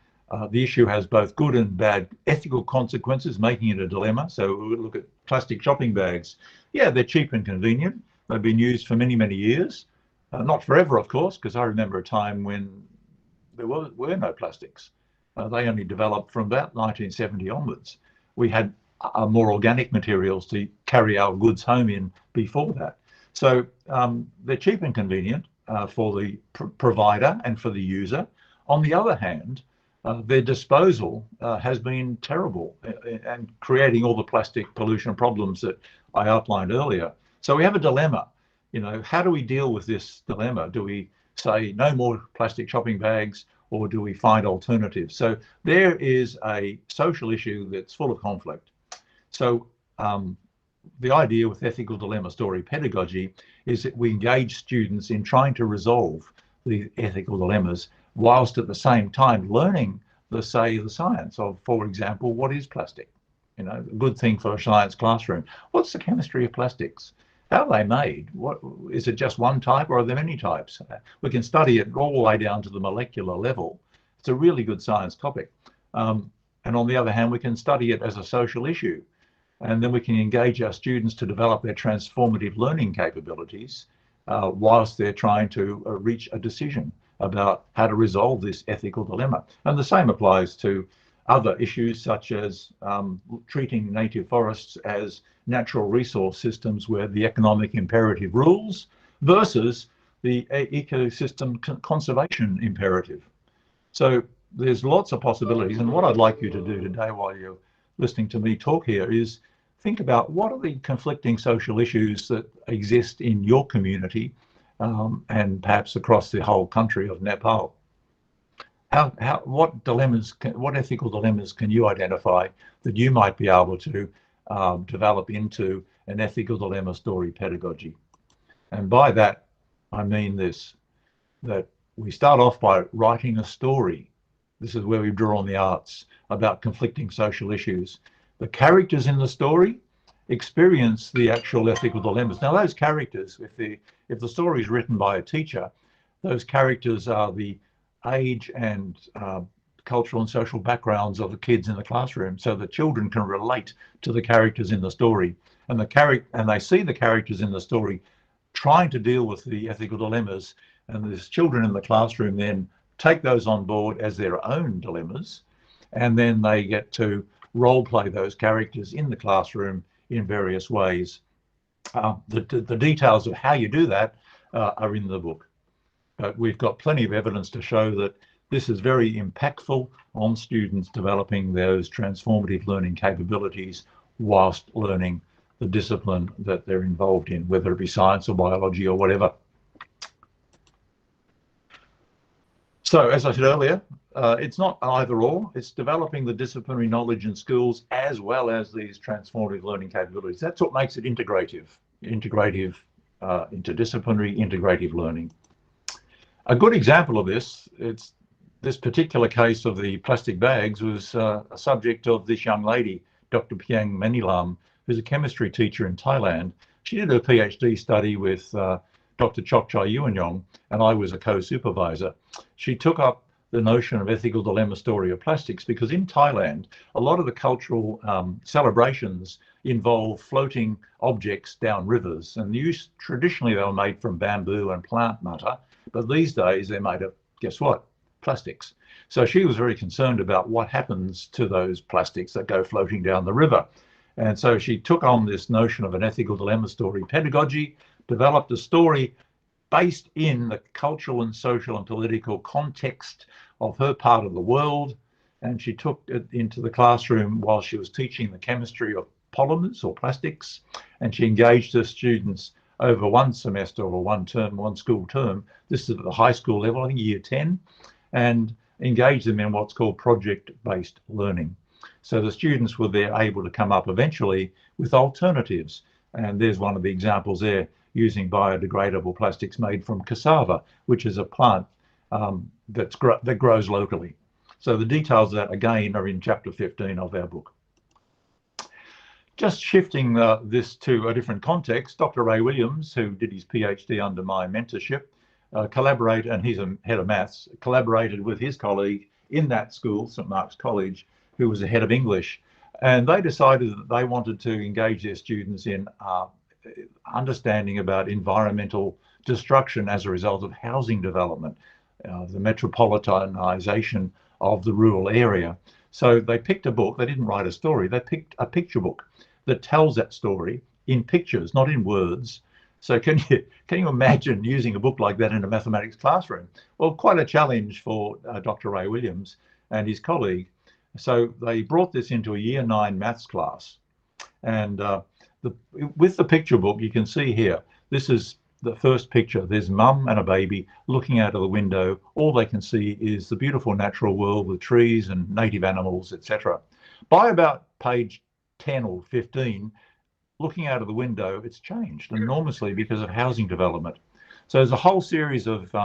Speaker 2: the issue has both good and bad ethical consequences, making it a dilemma. So we look at plastic shopping bags. Yeah, they're cheap and convenient. They've been used for many, many years. Not forever, of course, because I remember a time when there were no plastics. They only developed from about 1970 onwards. We had more organic materials to carry our goods home in before that. So they're cheap and convenient for the provider and for the user. On the other hand, their disposal has been terrible and creating all the plastic pollution problems that I outlined earlier. So we have a dilemma. You know, how do we deal with this dilemma? Do we say no more plastic shopping bags, or do we find alternatives? So there is a social issue that's full of conflict. So the idea with ethical dilemma story pedagogy is that we engage students in trying to resolve the ethical dilemmas, whilst at the same time learning the science of, for example, what is plastic? You know, a good thing for a science classroom. What's the chemistry of plastics? How are they made? What is it, just one type, or are there many types? We can study it all the way down to the molecular level. It's a really good science topic. And on the other hand, we can study it as a social issue. And then we can engage our students to develop their transformative learning capabilities whilst they're trying to reach a decision about how to resolve this ethical dilemma. And the same applies to other issues, such as treating native forests as natural resource systems where the economic imperative rules versus the ecosystem conservation imperative. So there's lots of possibilities. And what I'd like you to do today while you're listening to me talk here is think about what are the conflicting social issues that exist in your community and perhaps across the whole country of Nepal. What ethical dilemmas can you identify that you might be able to develop into an ethical dilemma story pedagogy? And by that, I mean this, that we start off by writing a story. This is where we draw on the arts about conflicting social issues. The characters in the story experience the actual ethical dilemmas. Now, those characters, if the story is written by a teacher, those characters are the age and cultural and social backgrounds of the kids in the classroom, so the children can relate to the characters in the story, and they see the characters in the story trying to deal with the ethical dilemmas, and there's children in the classroom then take those on board as their own dilemmas and then they get to role play those characters in the classroom in various ways. The details of how you do that are in the book. But we've got plenty of evidence to show that this is very impactful on students developing those transformative learning capabilities whilst learning the discipline that they're involved in, whether it be science or biology or whatever. So, as I said earlier, it's not either or, it's developing the disciplinary knowledge and skills as well as these transformative learning capabilities. That's what makes it integrative, interdisciplinary, integrative learning. A good example of this, it's this particular case of the plastic bags was a subject of this young lady, Dr. Piang Manilam, who's a chemistry teacher in Thailand. She did her PhD study with Dr. Chokchai Yuanyong, and I was a co-supervisor. She took up the notion of ethical dilemma story of plastics because in Thailand, a lot of the cultural celebrations involve floating objects down rivers, and traditionally they were made from bamboo and plant matter, but these days they're made of, guess what, plastics. So she was very concerned about what happens to those plastics that go floating down the river. And so she took on this notion of an ethical dilemma story pedagogy, developed a story based in the cultural and social and political context of her part of the world. And she took it into the classroom while she was teaching the chemistry of polymers or plastics. And she engaged her students over one semester or one term, one school term. This is at the high school level, I think year 10, and engaged them in what's called project-based learning. So the students were there able to come up eventually with alternatives. And there's one of the examples there, using biodegradable plastics made from cassava, which is a plant that grows locally. So the details of that, again, are in chapter 15 of our book. Just shifting this to a different context, Dr. Ray Williams, who did his PhD under my mentorship, collaborated, and he's a head of maths, collaborated with his colleague in that school, St. Mark's College, who was the head of English. And they decided that they wanted to engage their students in understanding about environmental destruction as a result of housing development, the metropolitanization of the rural area. So they picked a book, they didn't write a story, they picked a picture book that tells that story in pictures, not in words. So can you imagine using a book like that in a mathematics classroom? Well, quite a challenge for Dr. Ray Williams and his colleague. So they brought this into a year 9 maths class. And with the picture book, you can see here, this is the first picture. There's mum and a baby looking out of the window. All they can see is the beautiful natural world with trees and native animals, etc. By about page 10 or 15, looking out of the window, it's changed enormously because of housing development. So there's a whole series of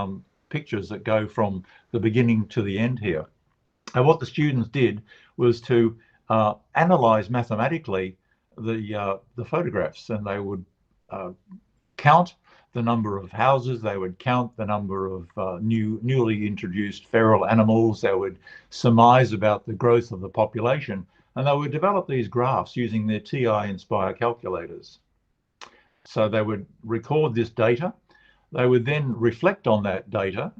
Speaker 2: pictures that go from the beginning to the end here. And what the students did was to analyze mathematically the photographs, and they would count the number of houses, they would count the number of newly introduced feral animals, they would surmise about the growth of the population, and they would develop these graphs using their TI Inspire calculators. So they would record this data. They would then reflect on that data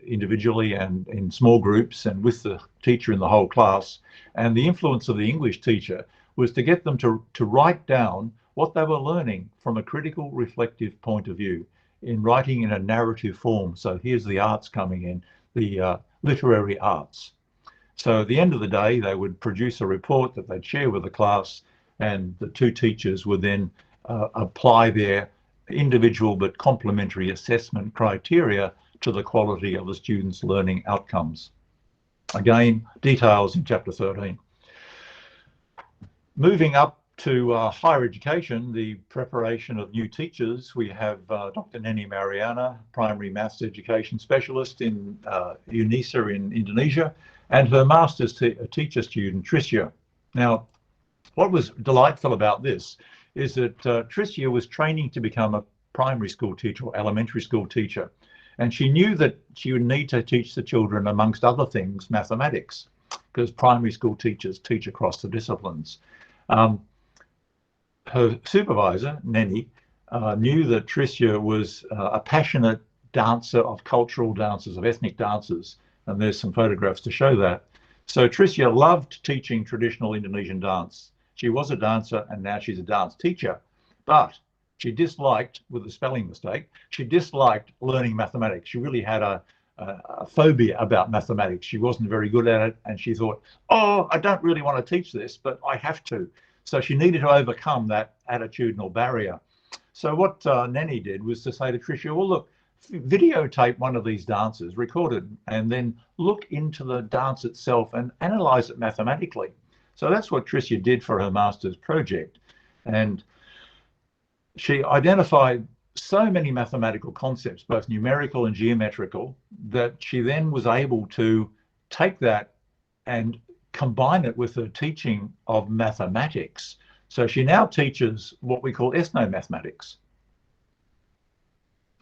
Speaker 2: individually and in small groups and with the teacher in the whole class. And the influence of the English teacher was to get them to write down what they were learning from a critical reflective point of view in writing in a narrative form. So here's the arts coming in, the literary arts. So at the end of the day, they would produce a report that they'd share with the class, and the two teachers would then apply their individual but complementary assessment criteria to the quality of the students' learning outcomes. Again, details in chapter 13. Moving up to higher education, the preparation of new teachers, we have Dr. Neni Mariana, primary maths education specialist in UNISA in Indonesia, and her master's teacher student, Tricia. Now, what was delightful about this is that Tricia was training to become a primary school teacher or elementary school teacher. And she knew that she would need to teach the children, amongst other things, mathematics, because primary school teachers teach across the disciplines. Her supervisor, Neni, knew that Tricia was a passionate dancer of cultural dances, of ethnic dances, and there's some photographs to show that. So Tricia loved teaching traditional Indonesian dance. She was a dancer and now she's a dance teacher, but she disliked, with a spelling mistake, she disliked learning mathematics. She really had a phobia about mathematics. She wasn't very good at it, and she thought, oh, I don't really want to teach this, but I have to. So she needed to overcome that attitudinal barrier. So what Nanny did was to say to Tricia, well, look, videotape one of these dances, record it, and then look into the dance itself and analyze it mathematically. So that's what Tricia did for her master's project. And she identified so many mathematical concepts, both numerical and geometrical, that she then was able to take that and combine it with her teaching of mathematics. So she now teaches what we call ethnomathematics.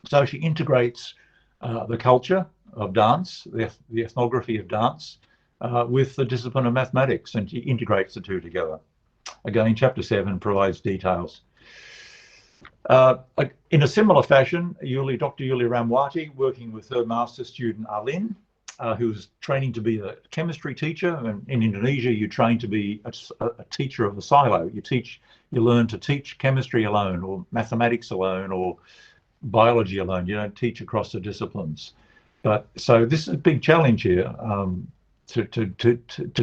Speaker 2: So she integrates the culture of dance, the ethnography of dance, with the discipline of mathematics, and she integrates the two together. Again, chapter 7 provides details. In a similar fashion, Dr. Yuli Ramwati, working with her master student Arlene, who's training to be a chemistry teacher. And in Indonesia, you train to be a teacher of the silo. You learn to teach chemistry alone, or mathematics alone, or biology alone. You don't teach across the disciplines. But so this is a big challenge here, to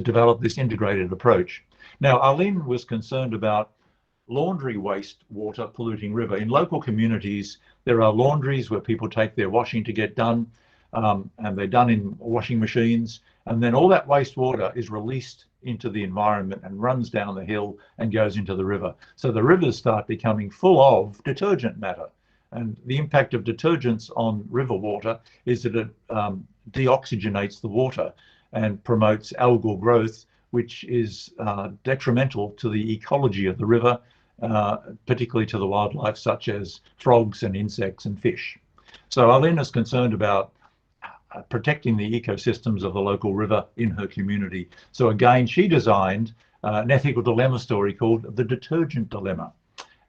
Speaker 2: develop this integrated approach. Now, Arlene was concerned about laundry waste water polluting river. In local communities, there are laundries where people take their washing to get done, and they're done in washing machines, and then all that wastewater is released into the environment and runs down the hill and goes into the river. So the rivers start becoming full of detergent matter. And the impact of detergents on river water is that it deoxygenates the water and promotes algal growth, which is detrimental to the ecology of the river, particularly to the wildlife such as frogs and insects and fish. So Arlene is concerned about protecting the ecosystems of the local river in her community. So again, she designed an ethical dilemma story called The Detergent Dilemma.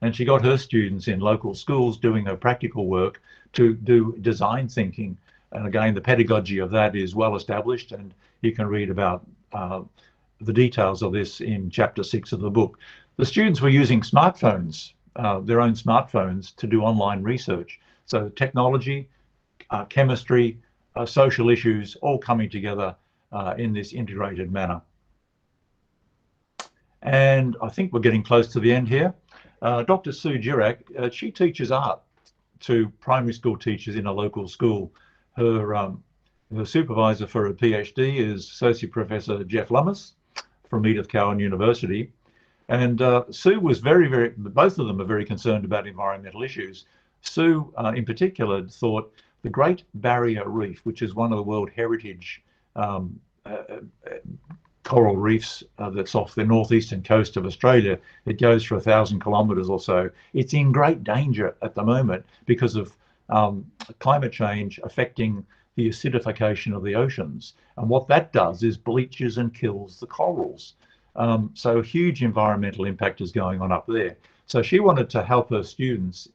Speaker 2: And she got her students in local schools doing her practical work to do design thinking. And again, the pedagogy of that is well established, and you can read about the details of this in chapter 6 of the book. The students were using smartphones, their own smartphones, to do online research. So technology, chemistry, social issues, all coming together in this integrated manner. And I think we're getting close to the end here. Dr. Sue Dirac, she teaches art to primary school teachers in a local school. Her supervisor for her PhD is Associate Professor Jeff Lummis from Edith Cowan University. And Sue was both of them are very concerned about environmental issues. Sue, in particular, thought the Great Barrier Reef, which is one of the World Heritage coral reefs that's off the northeastern coast of Australia, it goes for 1,000 kilometres or so. It's in great danger at the moment because of climate change affecting the acidification of the oceans. And what that does is bleaches and kills the corals. So huge environmental impact is going on up there. So she wanted to help her students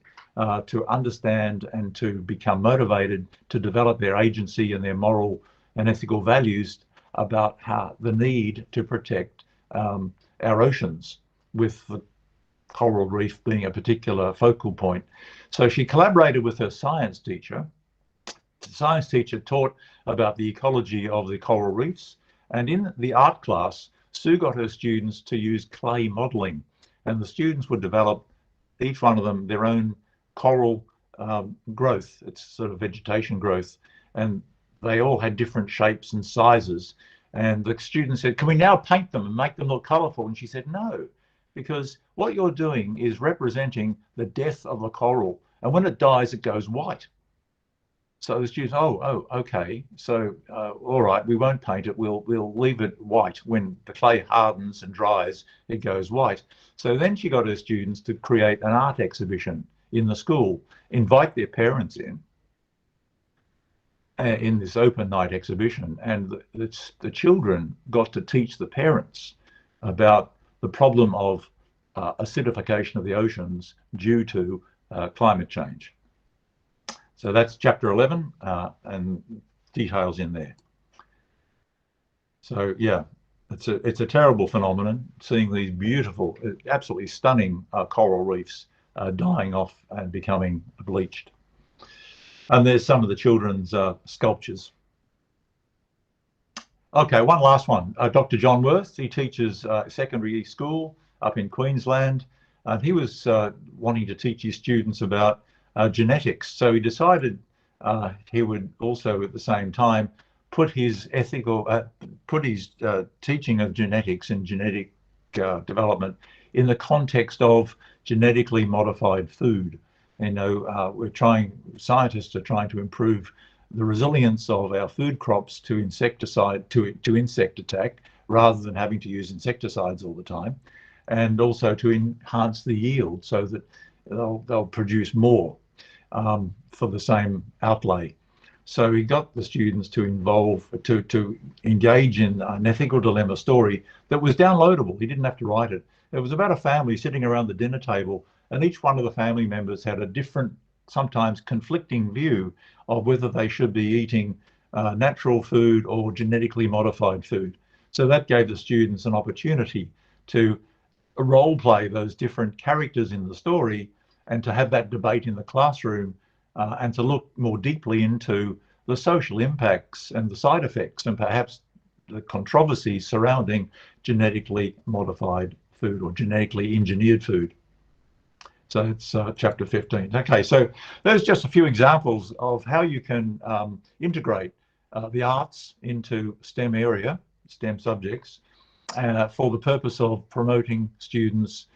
Speaker 2: to understand and to become motivated to develop their agency and their moral and ethical values about how the need to protect our oceans, with the coral reef being a particular focal point. So she collaborated with her science teacher. The science teacher taught about the ecology of the coral reefs, and in the art class, Sue got her students to use clay modeling, and the students would develop, each one of them, their own coral growth. It's sort of vegetation growth, and they all had different shapes and sizes. And the student said, can we now paint them and make them look colorful? And she said, no, because what you're doing is representing the death of the coral. And when it dies, it goes white. So the students, oh, okay. So, all right, we won't paint it. We'll leave it white. When the clay hardens and dries, it goes white. So then she got her students to create an art exhibition in the school, invite their parents in this open night exhibition, and the children got to teach the parents about the problem of acidification of the oceans due to climate change. So that's chapter 11 and details in there. So yeah, it's a terrible phenomenon, seeing these beautiful, absolutely stunning coral reefs dying off and becoming bleached. And there's some of the children's sculptures. Okay, one last one. Dr. John Worth, he teaches secondary school up in Queensland, and he was wanting to teach his students about genetics. So he decided he would also at the same time put his teaching of genetics and genetic development in the context of genetically modified food. You know, scientists are trying to improve the resilience of our food crops to insect attack, rather than having to use insecticides all the time, and also to enhance the yield so that they'll produce more for the same outlay. So he got the students to engage in an ethical dilemma story that was downloadable. He didn't have to write it. It was about a family sitting around the dinner table, and each one of the family members had a different, sometimes conflicting view of whether they should be eating natural food or genetically modified food. So that gave the students an opportunity to role play those different characters in the story, and to have that debate in the classroom, and to look more deeply into the social impacts and the side effects, and perhaps the controversies surrounding genetically modified food or genetically engineered food. So it's chapter 15. Okay, so there's just a few examples of how you can integrate the arts into STEM subjects, for the purpose of promoting students'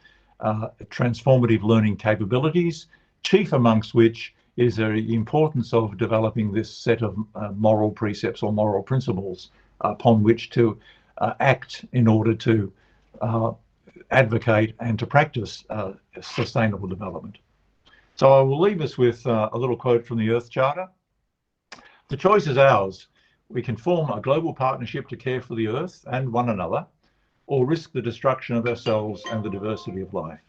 Speaker 2: transformative learning capabilities, chief amongst which is the importance of developing this set of moral precepts or moral principles upon which to act in order to advocate and to practice sustainable development. So I will leave us with a little quote from the Earth Charter. The choice is ours. We can form a global partnership to care for the Earth and one another, or risk the destruction of ourselves and the diversity of life.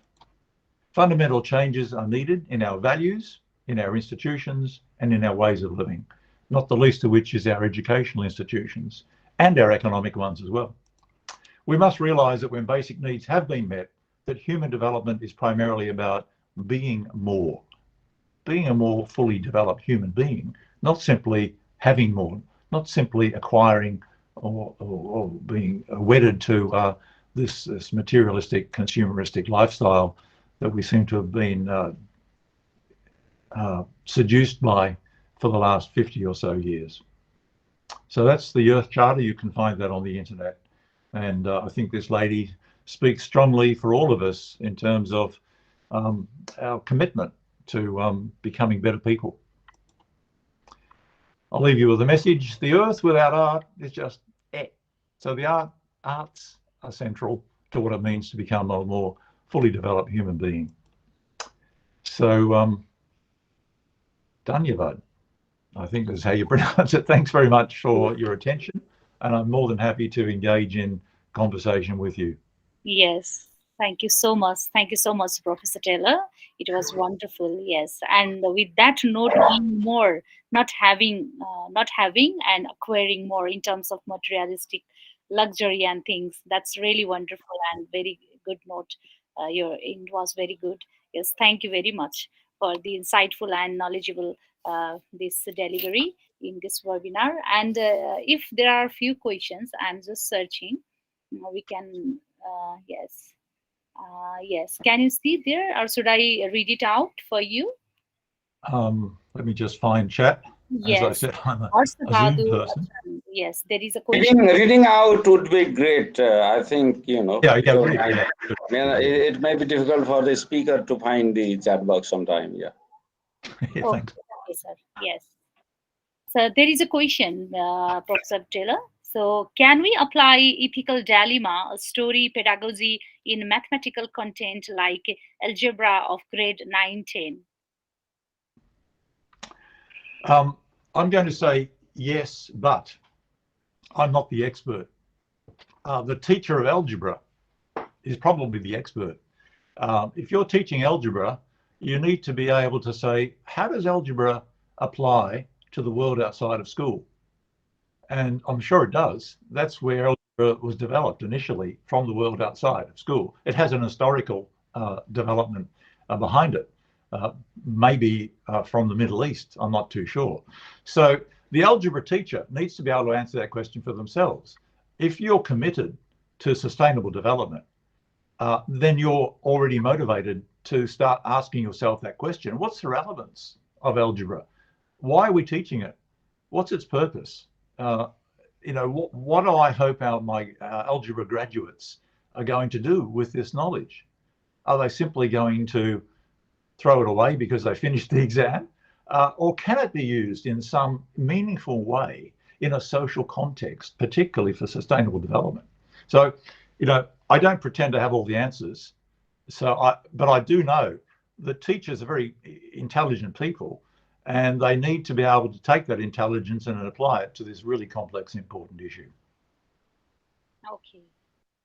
Speaker 2: Fundamental changes are needed in our values, in our institutions, and in our ways of living, not the least of which is our educational institutions and our economic ones as well. We must realise that when basic needs have been met, that human development is primarily about being a more fully developed human being, not simply having more, not simply acquiring or being wedded to this materialistic, consumeristic lifestyle that we seem to have been seduced by for the last 50 or so years. So that's the Earth Charter. You can find that on the internet. And I think this lady speaks strongly for all of us in terms of our commitment to becoming better people. I'll leave you with a message. The Earth without art is just So the arts are central to what it means to become a more fully developed human being. So, Dhanyavad, I think that's how you pronounce it. Thanks very much for your attention, and I'm more than happy to engage in conversation with you.
Speaker 1: Yes. Thank you so much. Thank you so much, Professor Taylor. It was wonderful. Yes. And with that note, being more, not having and acquiring more in terms of materialistic luxury and things. That's really wonderful and very good note. It was very good. Yes. Thank you very much for the insightful and knowledgeable this delivery in this webinar. And if there are a few questions, I'm just searching. We can, yes. Yes. Can you see there, or should I read it out for you?
Speaker 2: Let me just find chat.
Speaker 1: Yes.
Speaker 2: As I said, I'm a Zoom person.
Speaker 1: Yes, there is a question.
Speaker 3: Reading out would be great. I think,
Speaker 2: Yeah,
Speaker 3: it may be difficult for the speaker to find the chat box sometime. Yeah.
Speaker 2: Yeah, thanks.
Speaker 1: Okay, sir. Yes. So there is a question, Professor Taylor. So can we apply ethical dilemma, story pedagogy in mathematical content like algebra of grade 9-10?
Speaker 2: I'm going to say yes, but I'm not the expert. The teacher of algebra is probably the expert. If you're teaching algebra, you need to be able to say, how does algebra apply to the world outside of school? and I'm sure it does. That's where algebra was developed initially, from the world outside of school. It has an historical development behind it, maybe from the Middle East, I'm not too sure. So the algebra teacher needs to be able to answer that question for themselves. If you're committed to sustainable development, then you're already motivated to start asking yourself that question. What's the relevance of algebra? Why are we teaching it? What's its purpose? You know, what do I hope my algebra graduates are going to do with this knowledge? Are they simply going to throw it away because they finished the exam? Or can it be used in some meaningful way in a social context, particularly for sustainable development? So, you know, I don't pretend to have all the answers. But I do know that teachers are very intelligent people, and they need to be able to take that intelligence and apply it to this really complex, important issue.
Speaker 1: Okay.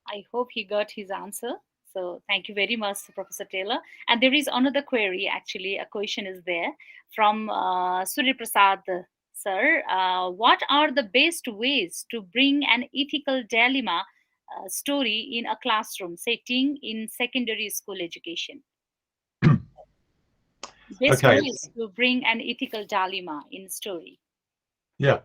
Speaker 1: I hope he got his answer. So thank you very much, Professor Taylor. And there is another query, actually, a question is there from Surya Prasad, sir. What are the best ways to bring an ethical dilemma story in a classroom setting in secondary school education? Best
Speaker 2: Okay.
Speaker 1: ways to bring an ethical dilemma in story.
Speaker 2: Yeah.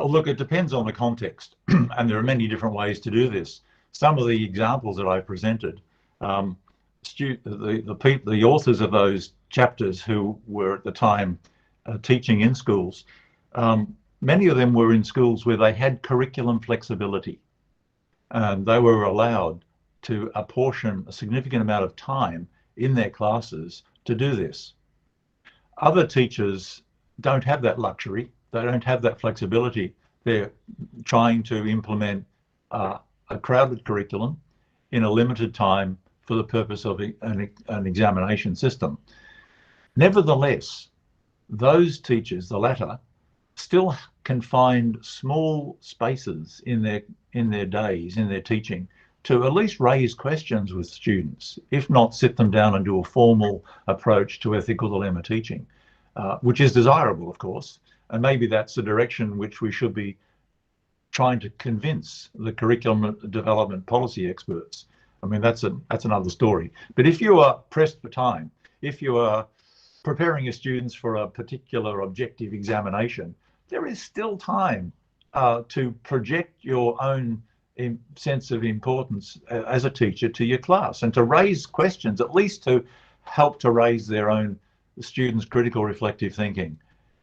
Speaker 2: Look, it depends on the context, and there are many different ways to do this. Some of the examples that I presented, the authors of those chapters who were at the time teaching in schools, many of them were in schools where they had curriculum flexibility, and they were allowed to apportion a significant amount of time in their classes to do this. Other teachers don't have that luxury. They don't have that flexibility. They're trying to implement a crowded curriculum in a limited time for the purpose of an examination system. Nevertheless, those teachers, the latter, still can find small spaces in their days, in their teaching, to at least raise questions with students, if not sit them down and do a formal approach to ethical dilemma teaching, which is desirable, of course. And maybe that's the direction which we should be trying to convince the curriculum development policy experts. I mean, that's another story. But if you are pressed for time, if you are preparing your students for a particular objective examination, there is still time to project your own sense of importance as a teacher to your class, and to raise questions, at least to help to raise their own students' critical reflective thinking.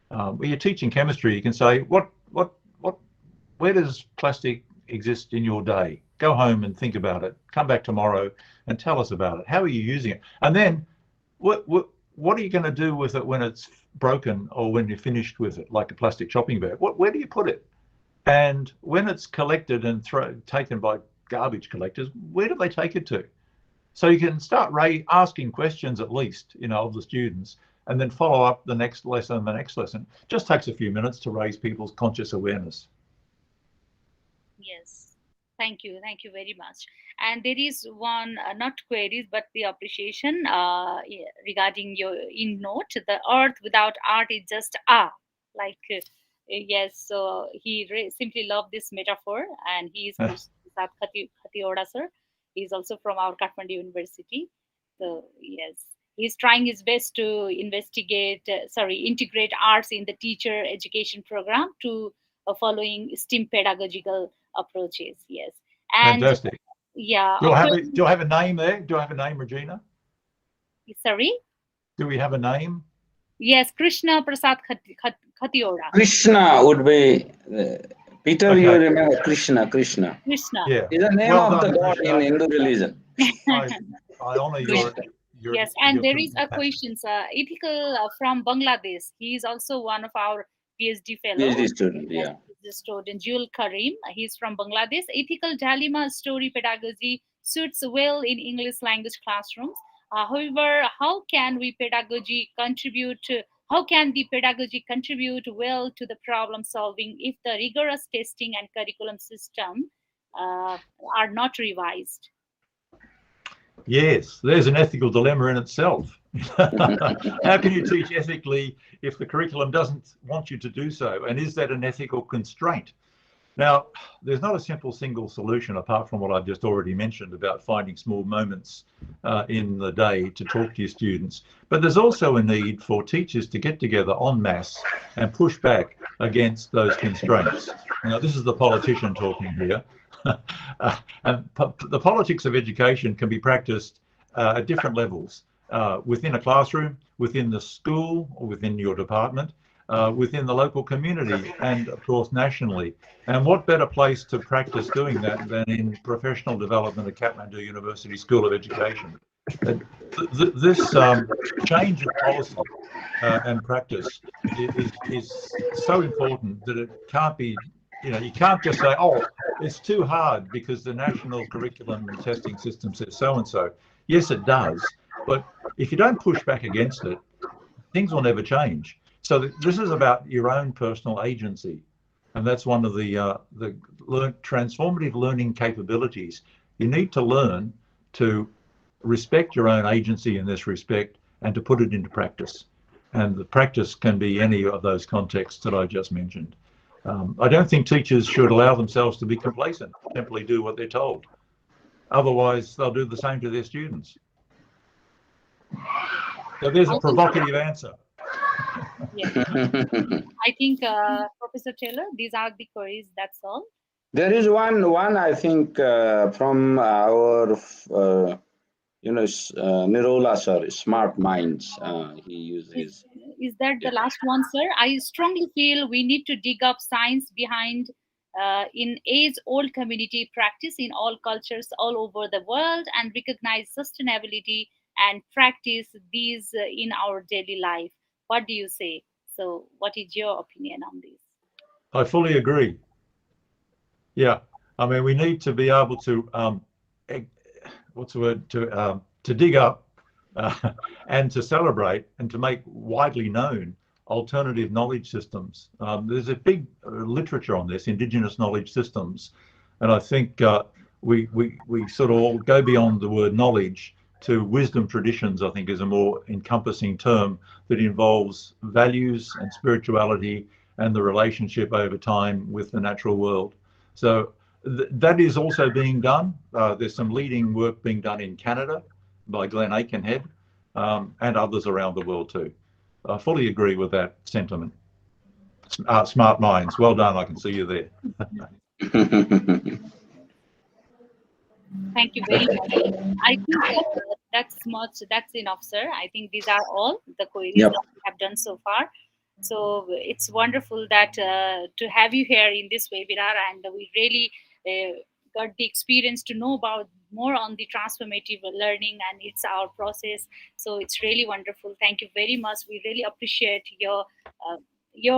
Speaker 2: When you're teaching chemistry, you can say, where does plastic exist in your day? Go home and think about it. Come back tomorrow and tell us about it. How are you using it? And then what are you going to do with it when it's broken, or when you're finished with it, like a plastic shopping bag? Where do you put it? And when it's collected and taken by garbage collectors, where do they take it to? So you can start asking questions, at least, of the students, and then follow up the next lesson and the next lesson. It just takes a few minutes to raise people's conscious awareness.
Speaker 1: Yes, thank you very much. And there is one, not queries, but the appreciation regarding your in note. The earth without art is just yes. So he simply loved this metaphor, and he is Prasad Khatioda, sir. He is also from our Kathmandu University. So yes, he's trying his best to integrate arts in the teacher education program to following STEAM pedagogical approaches. Yes, and
Speaker 2: fantastic.
Speaker 1: Yeah.
Speaker 2: Do I have a name there? Do I have a name, Regina?
Speaker 1: Sorry?
Speaker 2: Do we have a name?
Speaker 1: Yes, Krishna Prasad Khatioda.
Speaker 3: Krishna would be Peter. Okay. You remember Krishna?
Speaker 2: Yeah.
Speaker 3: Is the name of the god in Hindu religion.
Speaker 2: I honor your
Speaker 1: yes, and there is a question, ethical from Bangladesh. He is also one of our PhD fellows.
Speaker 3: PhD student, yeah.
Speaker 1: The student Jul Karim. He's from Bangladesh. Ethical dilemma story pedagogy suits well in English language classrooms. However, how can the pedagogy contribute well to the problem solving if the rigorous testing and curriculum system are not revised?
Speaker 2: Yes, there's an ethical dilemma in itself. How can you teach ethically if the curriculum doesn't want you to do so? And is that an ethical constraint? Now, there's not a simple single solution apart from what I've just already mentioned about finding small moments in the day to talk to your students. But there's also a need for teachers to get together en masse and push back against those constraints. Now, this is the politician talking here. And the politics of education can be practiced at different levels, within a classroom, within the school, or within your department, within the local community, and of course nationally. And what better place to practice doing that than in professional development at Kathmandu University School of Education? This change of policy and practice is so important that it can't be, you can't just say, oh, it's too hard because the national curriculum and testing system says so and so. Yes, it does. But if you don't push back against it, things will never change. So this is about your own personal agency. And that's one of the transformative learning capabilities. You need to learn to respect your own agency in this respect and to put it into practice. And the practice can be any of those contexts that I just mentioned. I don't think teachers should allow themselves to be complacent, simply do what they're told. Otherwise, they'll do the same to their students. So there's a provocative answer.
Speaker 1: Yeah. I think, Professor Taylor, these are the queries, that's all.
Speaker 3: There is one I think from our Nirola sir, Smart Minds. He uses.
Speaker 1: Is that the last one, sir? I strongly feel we need to dig up science behind in age-old community practice in all cultures all over the world and recognize sustainability and practice these in our daily life. What do you say? So what is your opinion on this?
Speaker 2: I fully agree. Yeah, I mean, we need to be able to, what's the word, to dig up and to celebrate and to make widely known alternative knowledge systems. There's a big literature on this, Indigenous knowledge systems, and I think we sort of all go beyond the word knowledge to wisdom traditions. I think is a more encompassing term that involves values and spirituality and the relationship over time with the natural world. So that is also being done. There's some leading work being done in Canada by Glenn Aikenhead and others around the world too. I fully agree with that sentiment. Smart minds, well done. I can see you there.
Speaker 1: Thank you very much. I think that's enough, sir. I think these are all the queries that we have done so far. So it's wonderful that to have you here in this webinar, and we really got the experience to know about more on the transformative learning and it's our process. So it's really wonderful. Thank you very much. We really appreciate your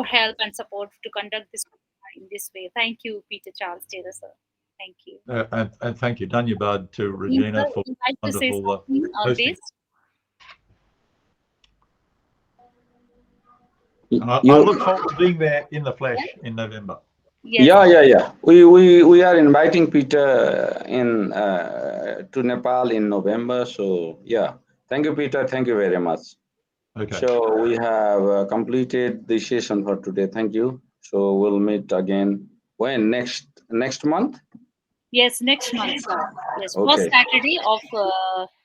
Speaker 1: help and support to conduct this in this way. Thank you, Peter Charles Taylor, sir. Thank you.
Speaker 2: And thank you, Dhanyabad, to Regina for wonderful hosting. I look forward to being there in the flesh in November.
Speaker 3: Yes. Yeah. We are inviting Peter in to Nepal in November. So yeah, thank you, Peter. Thank you very much.
Speaker 2: Okay.
Speaker 3: So we have completed the session for today. Thank you. So we'll meet again when next month.
Speaker 1: Yes, next month, sir. Yes,
Speaker 3: okay.
Speaker 1: First Saturday of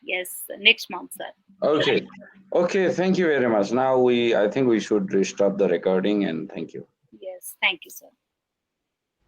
Speaker 1: yes, next month, sir.
Speaker 3: Okay. Thank you very much. Now I think we should stop the recording and thank you.
Speaker 1: Yes, thank you, sir.